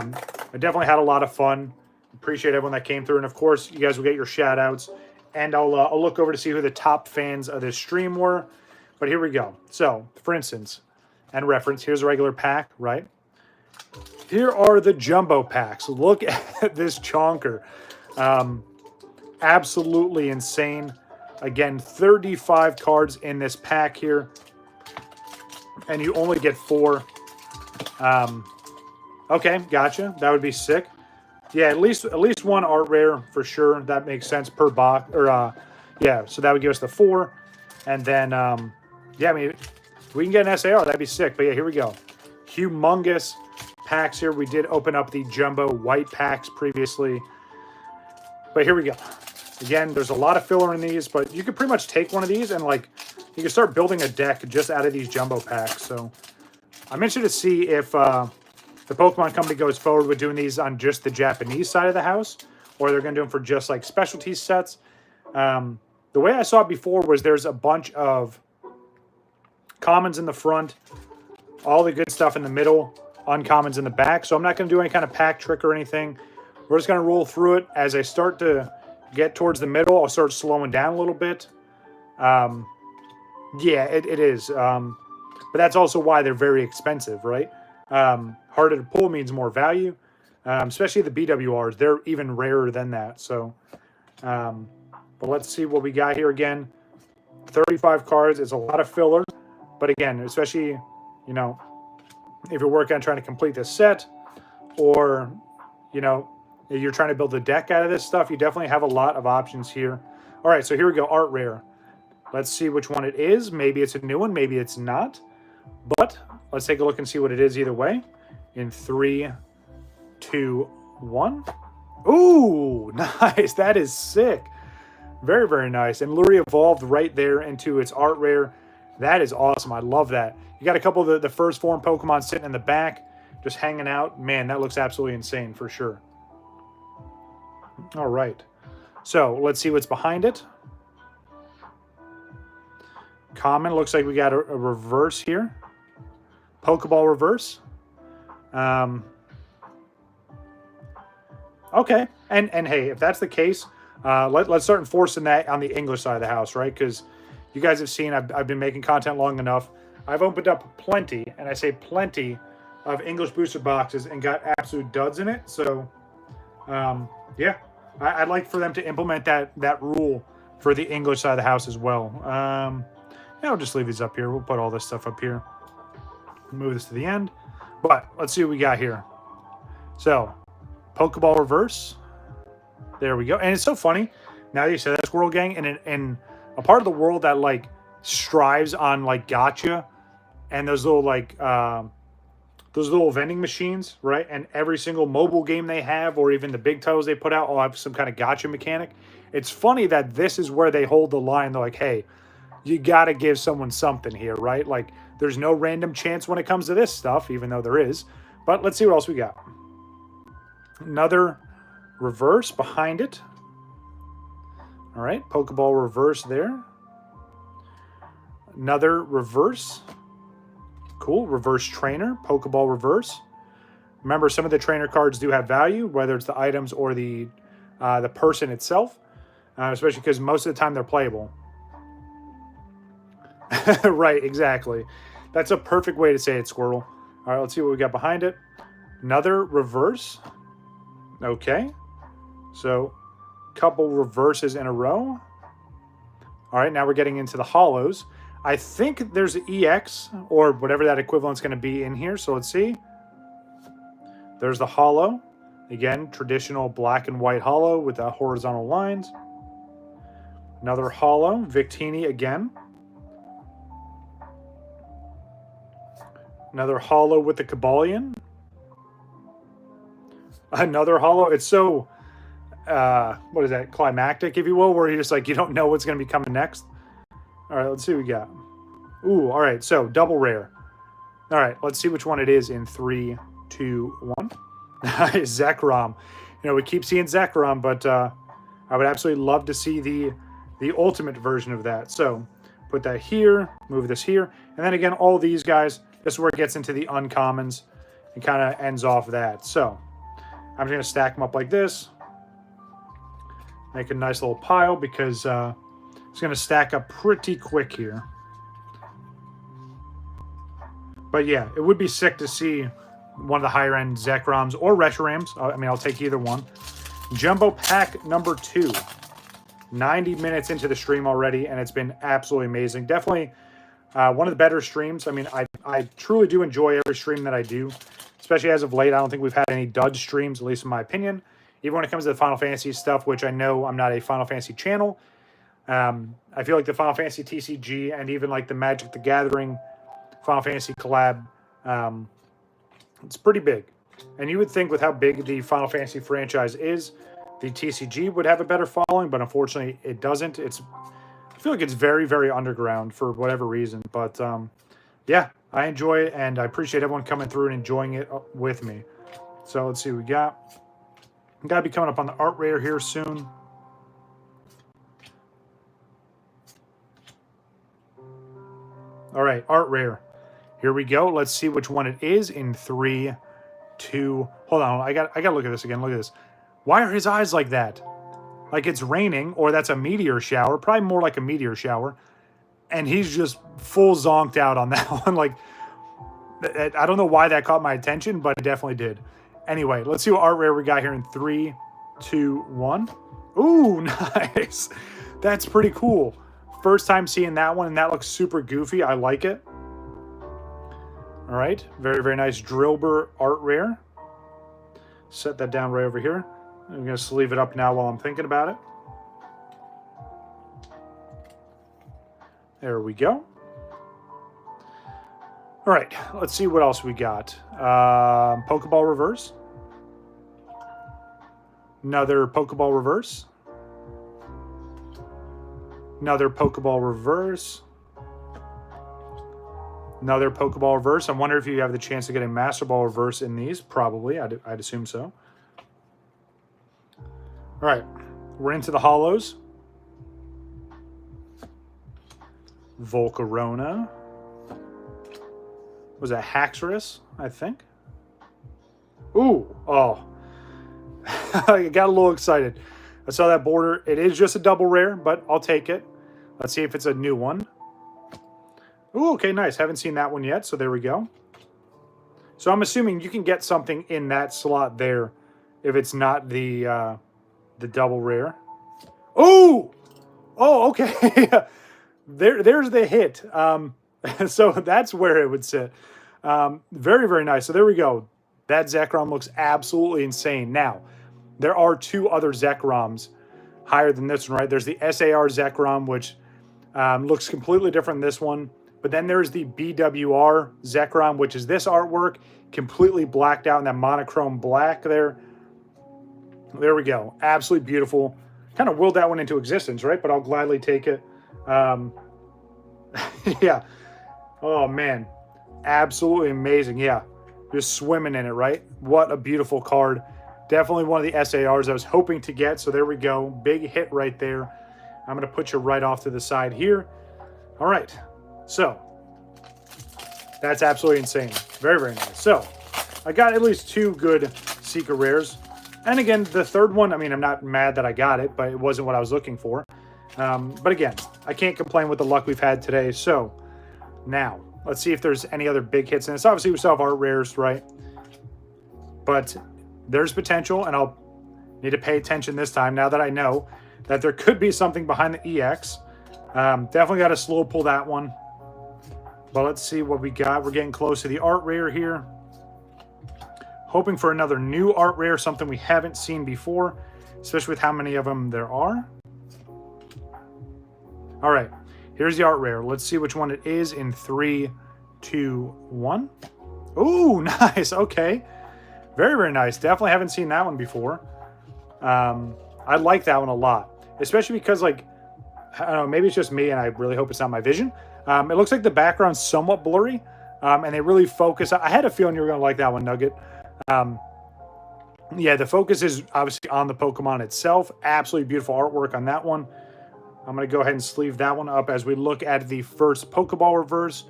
[SPEAKER 1] definitely had a lot of fun. Appreciate everyone that came through. And, of course, you guys will get your shout-outs. And I'll look over to see who the top fans of this stream were. But here we go. So, for instance, and reference, here's a regular pack, right? Here are the jumbo packs. Look at this chonker. Absolutely insane. Again, 35 cards in this pack here. and you only get 4. Okay, gotcha. That would be sick. Yeah, at least one art rare for sure. That makes sense per box. Or yeah, so that would give us the 4, and then yeah, I mean, if we can get an SAR, that'd be sick. But yeah, here we go. Humongous packs here. We did open up the jumbo white packs previously, but here we go. Again, there's a lot of filler in these, but you could pretty much take one of these and like you can start building a deck just out of these jumbo packs. So I'm interested to see if the Pokemon Company goes forward with doing these on just the Japanese side of the house, or they're going to do them for just like specialty sets. The way I saw it before was there's a bunch of commons in the front, all the good stuff in the middle, uncommons in the back. So I'm not going to do any kind of pack trick or anything. We're just going to roll through it. As I start to get towards the middle, I'll start slowing down a little bit. Yeah, it is. But that's also why they're very expensive, right? Harder to pull means more value. Especially the BWRs. They're even rarer than that. So, but let's see what we got here again. 35 cards is a lot of filler. But again, especially, you know, if you're working on trying to complete this set, or, you know, you're trying to build a deck out of this stuff, you definitely have a lot of options here. All right, so here we go, art rare. Let's see which one it is. Maybe it's a new one, maybe it's not. But let's take a look and see what it is either way. In 3, 2, 1. Ooh, nice. That is sick. Very, very nice. And Lurie evolved right there into its art rare. That is awesome. I love that. You got a couple of the first form Pokemon sitting in the back, just hanging out. Man, that looks absolutely insane for sure. All right. So let's see what's behind it. Common. Looks like we got a reverse here. Pokeball reverse. Okay. And hey, if that's the case, let's start enforcing that on the English side of the house, right? Because you guys have seen I've been making content long enough. I've opened up plenty, and I say plenty, of English booster boxes and got absolute duds in it. So, yeah, I'd like for them to implement that rule for the English side of the house as well. Yeah, I'll just leave these up here. We'll put all this stuff up here. Move this to the end. But let's see what we got here. So, Pokeball reverse. There we go. And it's so funny. Now that you said that, Squirrel Gang, and in a part of the world that like strives on like gacha and those little like those little vending machines, right? And every single mobile game they have, or even the big titles they put out, all have some kind of gacha mechanic. It's funny that this is where they hold the line. They're like, hey, you got to give someone something here, right? Like, there's no random chance when it comes to this stuff, even though there is. But let's see what else we got. Another reverse behind it. All right, Pokeball reverse there. Another reverse. Cool, reverse trainer, Pokeball reverse. Remember, some of the trainer cards do have value, whether it's the items or the person itself, especially because most of the time they're playable. Right, exactly. That's a perfect way to say it, Squirrel. All right, let's see what we got behind it. Another reverse. Okay. So, couple reverses in a row. All right, now we're getting into the hollows. I think there's an EX, or whatever that equivalent's going to be in here. So, let's see. There's the hollow. Again, traditional black and white hollow with the horizontal lines. Another hollow. Victini again. Another hollow with the Kabalion. Another hollow. It's so, what is that, climactic, if you will, where you're just like, you don't know what's going to be coming next. All right, let's see what we got. Ooh, all right, so double rare. All right, let's see which one it is in 3, 2, 1. Zekrom. You know, we keep seeing Zekrom, but I would absolutely love to see the ultimate version of that. So put that here, move this here, and then again, all these guys, this is where it gets into the uncommons and kind of ends off that. So I'm just going to stack them up like this. Make a nice little pile because it's going to stack up pretty quick here. But yeah, it would be sick to see one of the higher end Zekroms or Reshorams. I mean, I'll take either one. Jumbo pack number 2. 90 minutes into the stream already, and it's been absolutely amazing. Definitely One of the better streams. I mean, I truly do enjoy every stream that I do, especially as of late. I don't think we've had any dud streams, at least in my opinion. Even when it comes to the Final Fantasy stuff, which I know I'm not a Final Fantasy channel. I feel like the Final Fantasy TCG and even like the Magic the Gathering Final Fantasy collab, it's pretty big. And you would think with how big the Final Fantasy franchise is, the TCG would have a better following, but unfortunately it doesn't. I feel like it's very, very underground for whatever reason. But yeah, I enjoy it, and I appreciate everyone coming through and enjoying it with me. So let's see what we got. Got to be coming up on the art rare here soon. All right, art rare. Here we go. Let's see which one it is in 3, 2. Hold on. I got to look at this again. Look at this. Why are his eyes like that? Like it's raining, or that's a meteor shower. Probably more like a meteor shower. And he's just full zonked out on that one. Like, I don't know why that caught my attention, but it definitely did. Anyway, let's see what art rare we got here in 3, 2, 1. Ooh, nice. That's pretty cool. First time seeing that one, and that looks super goofy. I like it. All right. Very, very nice Drillbur art rare. Set that down right over here. I'm going to sleeve it up now while I'm thinking about it. There we go. All right. Let's see what else we got. Pokeball reverse. Another Pokeball reverse. Another Pokeball reverse. Another Pokeball reverse. I wonder if you have the chance to get a Master Ball reverse in these. Probably. I'd assume so. All right. We're into the holos. Volcarona. Was that Haxorus, I think? Ooh. Oh. I got a little excited. I saw that border. It is just a double rare, but I'll take it. Let's see if it's a new one. Ooh, okay, nice. Haven't seen that one yet, so there we go. So I'm assuming you can get something in that slot there if it's not the double rare. Ooh! Oh, okay. There's the hit. So that's where it would sit. Very, very nice. So there we go. That Zekrom looks absolutely insane. Now, there are 2 other Zekroms higher than this one, right? There's the SAR Zekrom, which looks completely different than this one. But then there's the BWR Zekrom, which is this artwork, completely blacked out in that monochrome black there. There we go. Absolutely beautiful. Kind of willed that one into existence, right? But I'll gladly take it. Yeah. Oh, man. Absolutely amazing. Yeah. Just swimming in it, right? What a beautiful card. Definitely one of the SARs I was hoping to get. So there we go. Big hit right there. I'm going to put you right off to the side here. All right. So that's absolutely insane. Very, very nice. So I got at least 2 good secret rares. And again, the third one, I mean, I'm not mad that I got it, but it wasn't what I was looking for. But again, I can't complain with the luck we've had today. So now let's see if there's any other big hits. And it's obviously we still have art rares, right? But there's potential, and I'll need to pay attention this time now that I know that there could be something behind the EX. Definitely got to slow pull that one. But let's see what we got. We're getting close to the art rare here. Hoping for another new art rare, something we haven't seen before, especially with how many of them there are. All right, here's the art rare. Let's see which one it is in 3, 2, 1. Ooh, nice. Okay. Very, very nice. Definitely haven't seen that one before. I like that one a lot, especially because, like, I don't know, maybe it's just me, and I really hope it's not my vision. It looks like the background's somewhat blurry, and they really focus. I had a feeling you were going to like that one, Nugget. Yeah, the focus is obviously on the Pokemon itself. Absolutely beautiful artwork on that one. I'm going to go ahead and sleeve that one up as we look at the first Pokeball reverse.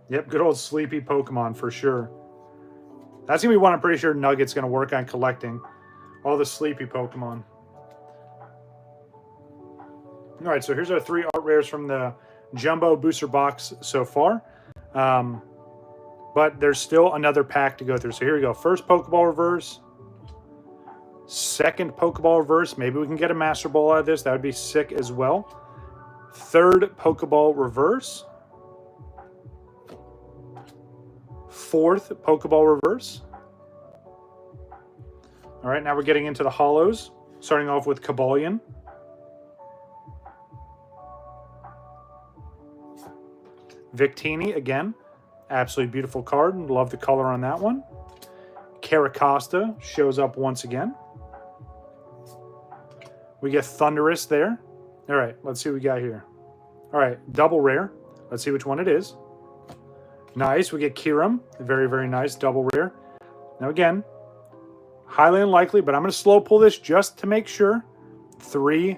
[SPEAKER 1] Yep, good old sleepy Pokemon for sure. That's going to be one I'm pretty sure Nugget's going to work on collecting. All the sleepy Pokemon. All right, so here's our 3 art rares from the Jumbo Booster Box so far. But there's still another pack to go through. So here we go. First Pokeball reverse. Second Pokeball reverse. Maybe we can get a Master Ball out of this. That would be sick as well. Third Pokeball reverse. Fourth Pokeball reverse. All right, now we're getting into the holos, starting off with Cobalion. Victini again. Absolutely beautiful card. Love the color on that one. Caracosta shows up once again. We get Thundurus there. All right, let's see what we got here. All right, double rare. Let's see which one it is. Nice. We get Kyurem. Very, very nice. Double rare. Now again, highly unlikely, but I'm going to slow pull this just to make sure. 3,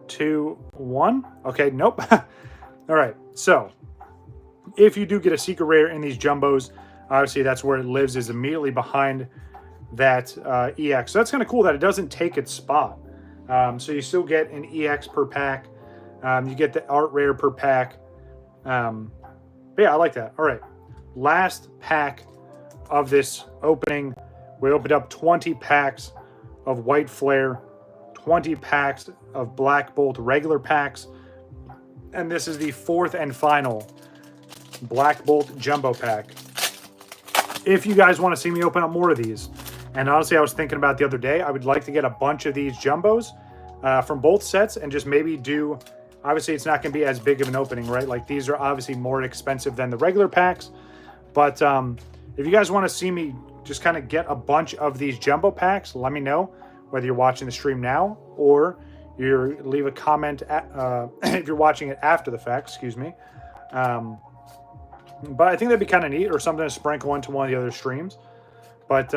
[SPEAKER 1] 2, 1. Okay, nope. All right, so if you do get a secret rare in these jumbos, obviously that's where it lives, is immediately behind that EX. So that's kind of cool that it doesn't take its spot. So you still get an EX per pack. You get the art rare per pack. But yeah, I like that. All right, last pack of this opening. We opened up 20 packs of White Flare, 20 packs of Black Bolt regular packs, and this is the fourth and final Black Bolt Jumbo Pack. If you guys want to see me open up more of these, and honestly I was thinking about the other day, I would like to get a bunch of these Jumbos from both sets and just maybe do, obviously it's not going to be as big of an opening, right? Like these are obviously more expensive than the regular packs, but if you guys want to see me just kind of get a bunch of these Jumbo Packs, let me know, whether you're watching the stream now or you leave a comment if you're watching it after the fact, excuse me. But I think that'd be kind of neat, or something to sprinkle into one of the other streams. But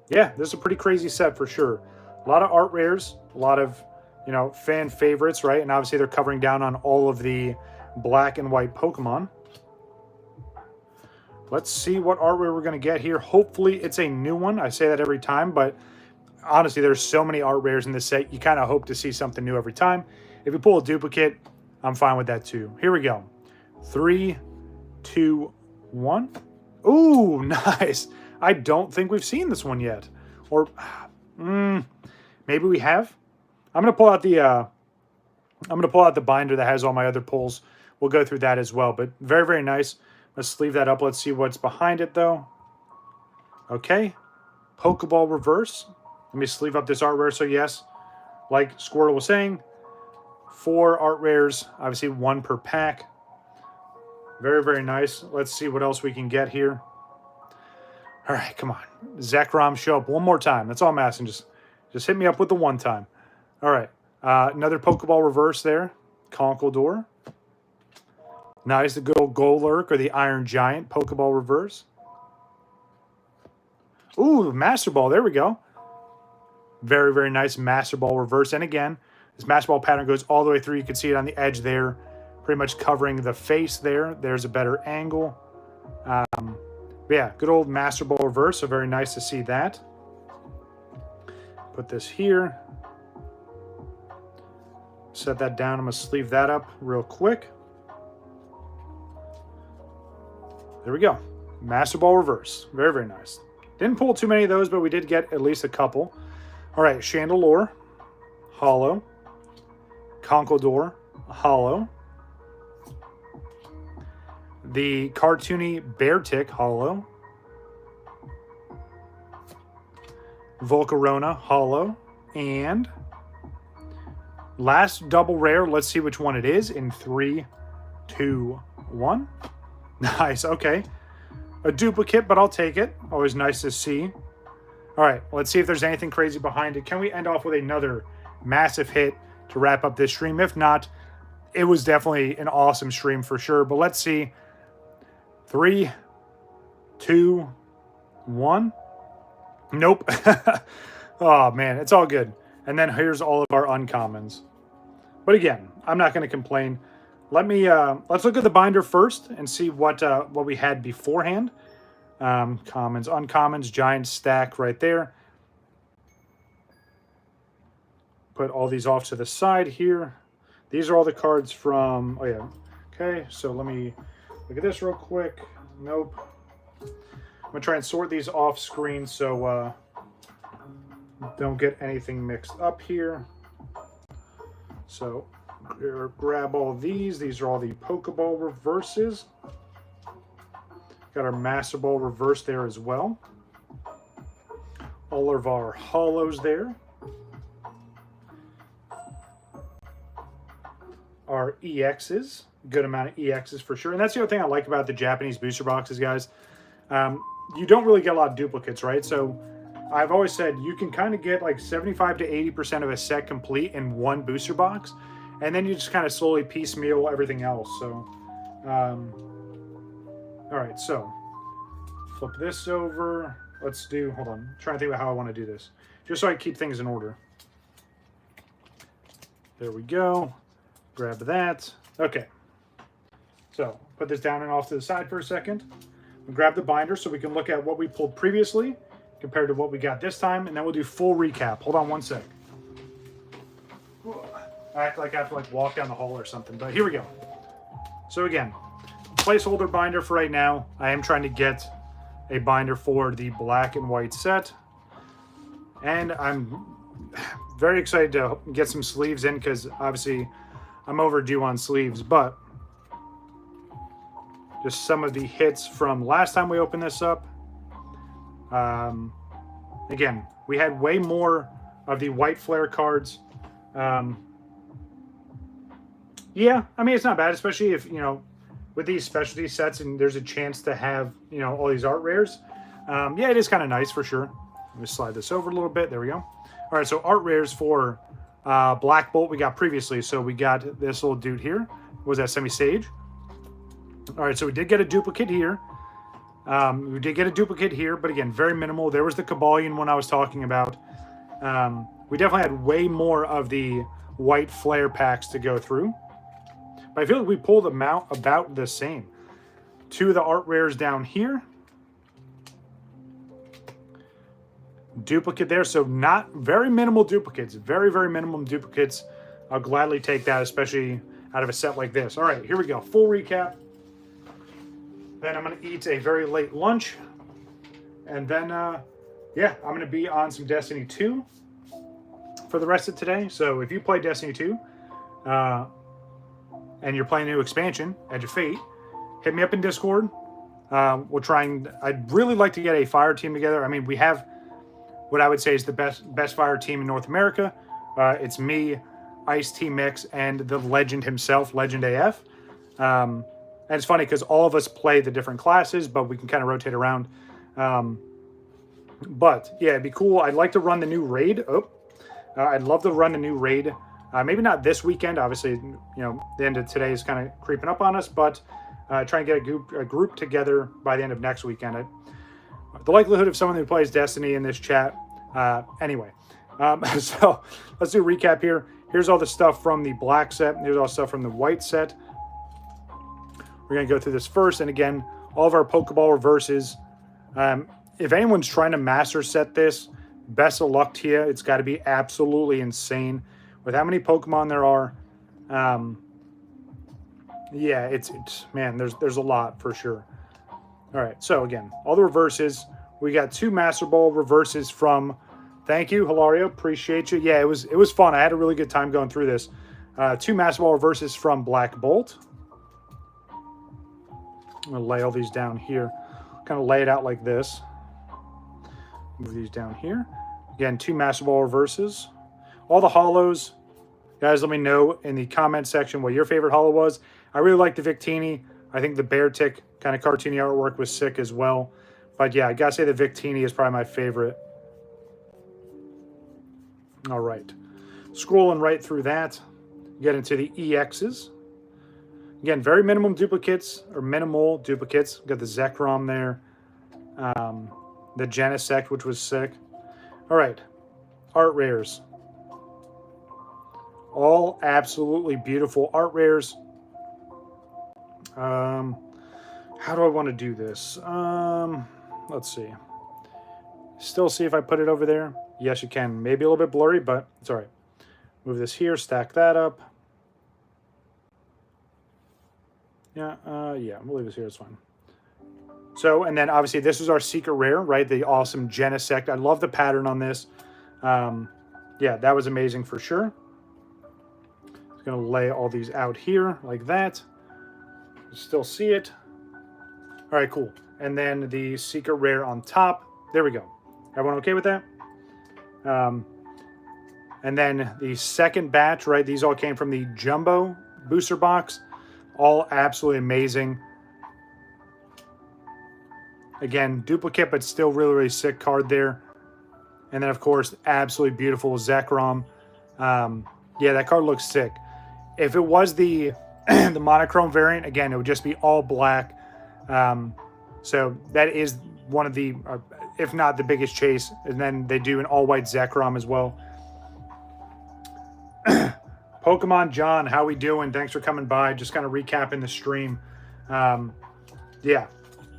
[SPEAKER 1] yeah, this is a pretty crazy set for sure. A lot of art rares, a lot of, you know, fan favorites, right? And obviously they're covering down on all of the black and white Pokemon. Let's see what art rare we're going to get here. Hopefully it's a new one. I say that every time, but honestly, there's so many art rares in this set. You kind of hope to see something new every time. If you pull a duplicate, I'm fine with that too. Here we go. 3, 2, 1. Ooh, nice. I don't think we've seen this one yet. Or maybe we have. I'm going to pull out the binder that has all my other pulls. We'll go through that as well, but very, very nice. Let's leave that up. Let's see what's behind it, though. Okay. Pokeball reverse. Let me sleeve up this art rare. So, yes, like Squirtle was saying, 4 art rares. Obviously, 1 per pack. Very, very nice. Let's see what else we can get here. All right, come on. Zekrom, show up one more time. That's all I'm asking. Just hit me up with the one time. All right. Another Pokeball reverse there. Conkeldurr. Nice, the good old Golurk or the Iron Giant Pokeball reverse. Ooh, Master Ball. There we go. Very, very nice Master Ball reverse. And again, this Master Ball pattern goes all the way through. You can see it on the edge there, pretty much covering the face there. There's a better angle. Yeah, good old Master Ball reverse. So very nice to see that. Put this here. Set that down. I'm going to sleeve that up real quick. There we go. Master Ball reverse. Very, very nice. Didn't pull too many of those, but we did get at least a couple. All right, Chandelure, holo. Conkeldurr, holo. The cartoony Beartic, holo. Volcarona, holo. And last double rare. Let's see which one it is in 3, 2, 1. Nice, okay. A duplicate, but I'll take it. Always nice to see. All right, let's see if there's anything crazy behind it. Can we end off with another massive hit to wrap up this stream? If not, it was definitely an awesome stream for sure. But let's see. 3, 2, 1. Nope. Oh, man, it's all good. And then here's all of our uncommons. But again, I'm not going to complain. Let's look at the binder first and see what we had beforehand. Commons, uncommons, giant stack right there. Put all these off to the side here. These are all the cards from, oh yeah. Okay, so let me look at this real quick. Nope. I'm gonna try and sort these off screen so don't get anything mixed up here. So grab all these. These are all the Pokeball reverses. Got our Master Ball reverse there as well. All of our hollows there. Our EXs. Good amount of EXs for sure. And that's the other thing I like about the Japanese booster boxes, guys. You don't really get a lot of duplicates, right? So I've always said you can kind of get like 75 to 80% of a set complete in one booster box. And then you just kind of slowly piecemeal everything else. So, all right, so flip this over. Let's do, hold on, I'm trying to think about how I want to do this. Just so I keep things in order. There we go. Grab that. Okay. So put this down and off to the side for a second. We'll grab the binder so we can look at what we pulled previously compared to what we got this time, and then we'll do full recap. Hold on one sec. I act like I have to like walk down the hall or something, but here we go. So again, placeholder binder for right now. I am trying to get a binder for the black and white set, and I'm very excited to get some sleeves in because obviously I'm overdue on sleeves, but just some of the hits from last time we opened this up. Again, we had way more of the white flare cards. Yeah, I mean, it's not bad, especially if, you know, with these specialty sets and there's a chance to have, you know, all these art rares. Yeah, it is kind of nice for sure. Let me slide this over a little bit. There we go. All right, so art rares for Black Bolt we got previously. So we got this little dude here. Was that Semi-Sage? All right, so we did get a duplicate here. We did get a duplicate here, but again, very minimal. There was the Kabalion one I was talking about. We definitely had way more of the white flare packs to go through. But I feel like we pulled them out about the same. Two of the art rares down here. Duplicate there, so not very minimal duplicates. Very, very minimum duplicates. I'll gladly take that, especially out of a set like this. All right, here we go. Full recap. Then I'm going to eat a very late lunch. And then, yeah, I'm going to be on some Destiny 2 for the rest of today. So if you play Destiny 2 and you're playing a new expansion, Edge of Fate, hit me up in Discord. We'll try and... I'd really like to get a fire team together. I mean, we have what I would say is the best fire team in North America. It's me, Ice T Mix, and the legend himself, Legend AF. And it's funny because all of us play the different classes, but we can kind of rotate around. But yeah, it'd be cool. I'd like to run the new raid. I'd love to run the new raid. Maybe not this weekend. Obviously, you know, the end of today is kind of creeping up on us, but try and get a group together by the end of next weekend. The likelihood of someone who plays Destiny in this chat. Anyway, so let's do a recap here. Here's all the stuff from the black set. Here's all the stuff from the white set. We're going to go through this first. And again, all of our Pokeball reverses. If anyone's trying to master set this, best of luck to you. It's got to be absolutely insane with how many Pokemon there are. Yeah, it's man, there's a lot for sure. All right, so again, all the reverses. We got 2 Master Ball reverses from... Thank you, Hilario. Appreciate you. Yeah, it was fun. I had a really good time going through this. 2 Master Ball reverses from Black Bolt. I'm going to lay all these down here. Kind of lay it out like this. Move these down here. Again, 2 Master Ball reverses. All the hollows. Guys, let me know in the comment section what your favorite hollow was. I really like the Victini. I think the Beartic kind of cartoony artwork was sick as well. But yeah, I gotta say the Victini is probably my favorite. All right. Scrolling right through that. Get into the EXs. Again, very minimum duplicates, or minimal duplicates. Got the Zekrom there. The Genesect, which was sick. All right. Art rares. All absolutely beautiful art rares. How do I want to do this? Let's see. Still see if I put it over there. Yes, you can. Maybe a little bit blurry, but it's all right. Move this here, stack that up. Yeah, we'll leave this here. It's fine. So, and then obviously this is our secret rare, right? The awesome Genesect. I love the pattern on this. Yeah, that was amazing for sure. Just going to lay all these out here like that. You still see it. All right, cool. And then the secret rare on top. There we go. Everyone okay with that? And then the second batch, right? These all came from the jumbo booster box. All absolutely amazing. Again, duplicate, but still really, really sick card there. And then, of course, absolutely beautiful Zekrom. Yeah, that card looks sick. If it was the the monochrome variant, again, it would just be all black. So that is one of the, if not the biggest chase. And then they do an all-white Zekrom as well. Pokemon John, how we doing? Thanks for coming by. Just kind of recapping the stream. Yeah,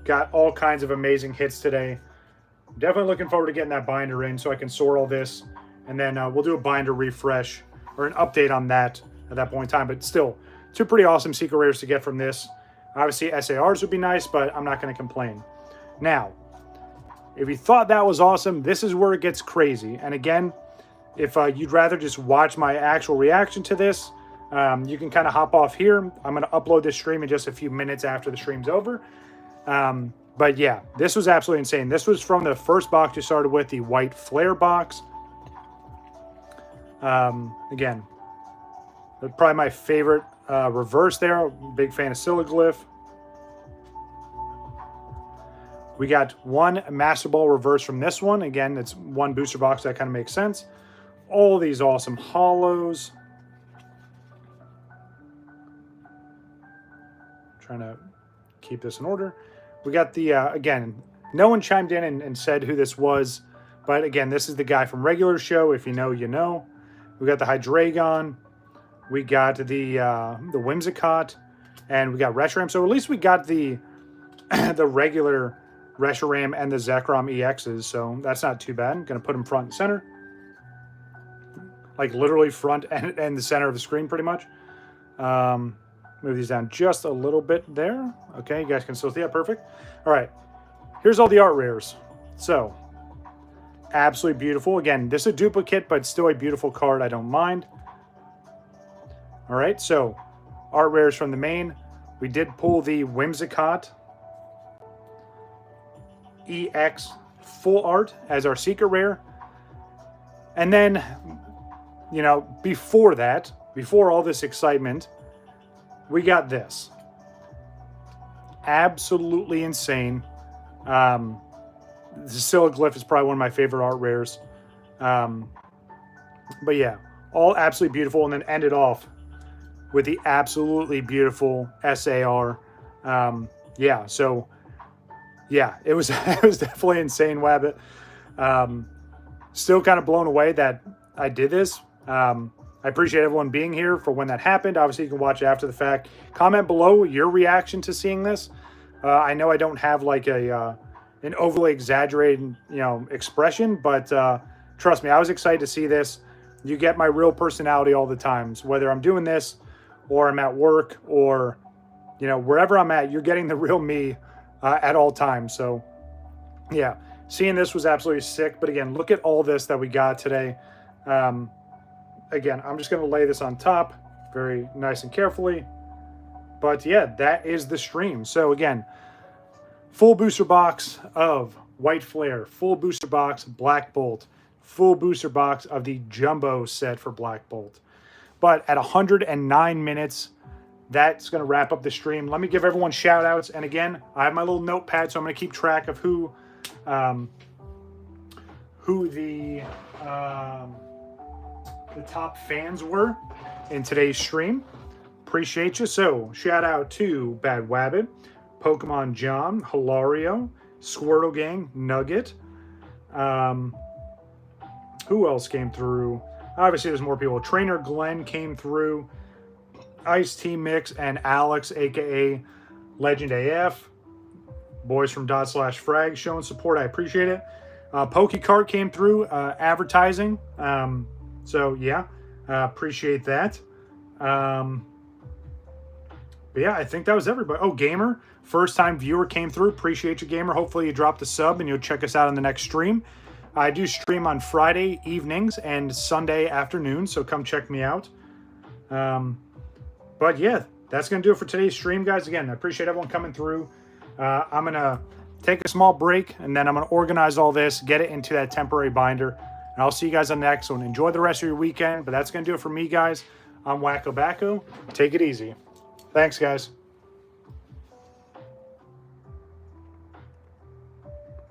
[SPEAKER 1] got all kinds of amazing hits today. Definitely looking forward to getting that binder in so I can sort all this. And then we'll do a binder refresh or an update on that at that point in time. But still, two pretty awesome secret rares to get from this. Obviously, SARs would be nice, but I'm not going to complain. Now, if you thought that was awesome, this is where it gets crazy. And again, if you'd rather just watch my actual reaction to this, you can kind of hop off here. I'm going to upload this stream in just a few minutes after the stream's over. But yeah, this was absolutely insane. This was from the first box you started with, the white flare box. Again, probably my favorite reverse there. Big fan of Siliglyph. We got one Master Ball reverse from this one. Again, it's one booster box. That kind of makes sense. All these awesome holos. Trying to keep this in order. We got the, again, no one chimed in and said who this was. But again, this is the guy from regular show. If you know, you know. We got the Hydreigon. We got the Whimsicott. And we got Reshiram. So at least we got the the regular Reshiram and the Zekrom EXs. So that's not too bad. I'm going to put them front and center. Like literally front and the center of the screen pretty much. Move these down just a little bit there. Okay, you guys can still see that. Perfect. All right. Here's all the art rares. So, absolutely beautiful. Again, this is a duplicate, but still a beautiful card. I don't mind. All right, so art rares from the main. We did pull the Whimsicott EX full art as our secret rare. And then, you know, before that, before all this excitement, we got this. Absolutely insane. The Siliglyph is probably one of my favorite art rares. But yeah, all absolutely beautiful. And then ended off with the absolutely beautiful SAR. Yeah, so yeah, it was it was definitely insane, Wabbit. Still kind of blown away that I did this. I appreciate everyone being here for when that happened. Obviously, you can watch it after the fact. Comment below your reaction to seeing this. I know I don't have like a an overly exaggerated, you know, expression, but trust me, I was excited to see this. You get my real personality all the times, whether I'm doing this or I'm at work or, you know, wherever I'm at, you're getting the real me at all times. So yeah, seeing this was absolutely sick. But again, look at all this that we got today. Again, I'm just going to lay this on top very nice and carefully. But yeah, that is the stream. So again, full booster box of White Flare, full booster box Black Bolt, full booster box of the jumbo set for Black Bolt. But at 109 minutes, that's going to wrap up the stream. Let me give everyone shout outs. And again, I have my little notepad, so I'm going to keep track of who the top fans were in today's stream. Appreciate you. So, shout out to Bad Wabbit, Pokemon John, Hilario, Squirtle Gang, Nugget. Who else came through? Obviously, there's more people. Trainer Glenn came through. Ice Team Mix and Alex, aka Legend AF. Boys from /frag showing support. I appreciate it. PokeCart came through advertising. So yeah, appreciate that. But yeah, I think that was everybody. Oh, Gamer, first time viewer came through. Appreciate you, Gamer. Hopefully you dropped a sub and you'll check us out on the next stream. I do stream on Friday evenings and Sunday afternoons, so come check me out. But yeah, that's going to do it for today's stream, guys. Again, I appreciate everyone coming through. I'm going to take a small break, and then I'm going to organize all this, get it into that temporary binder. And I'll see you guys on the next one. Enjoy the rest of your weekend. But that's going to do it for me, guys. I'm WakoBako. Take it easy. Thanks, guys.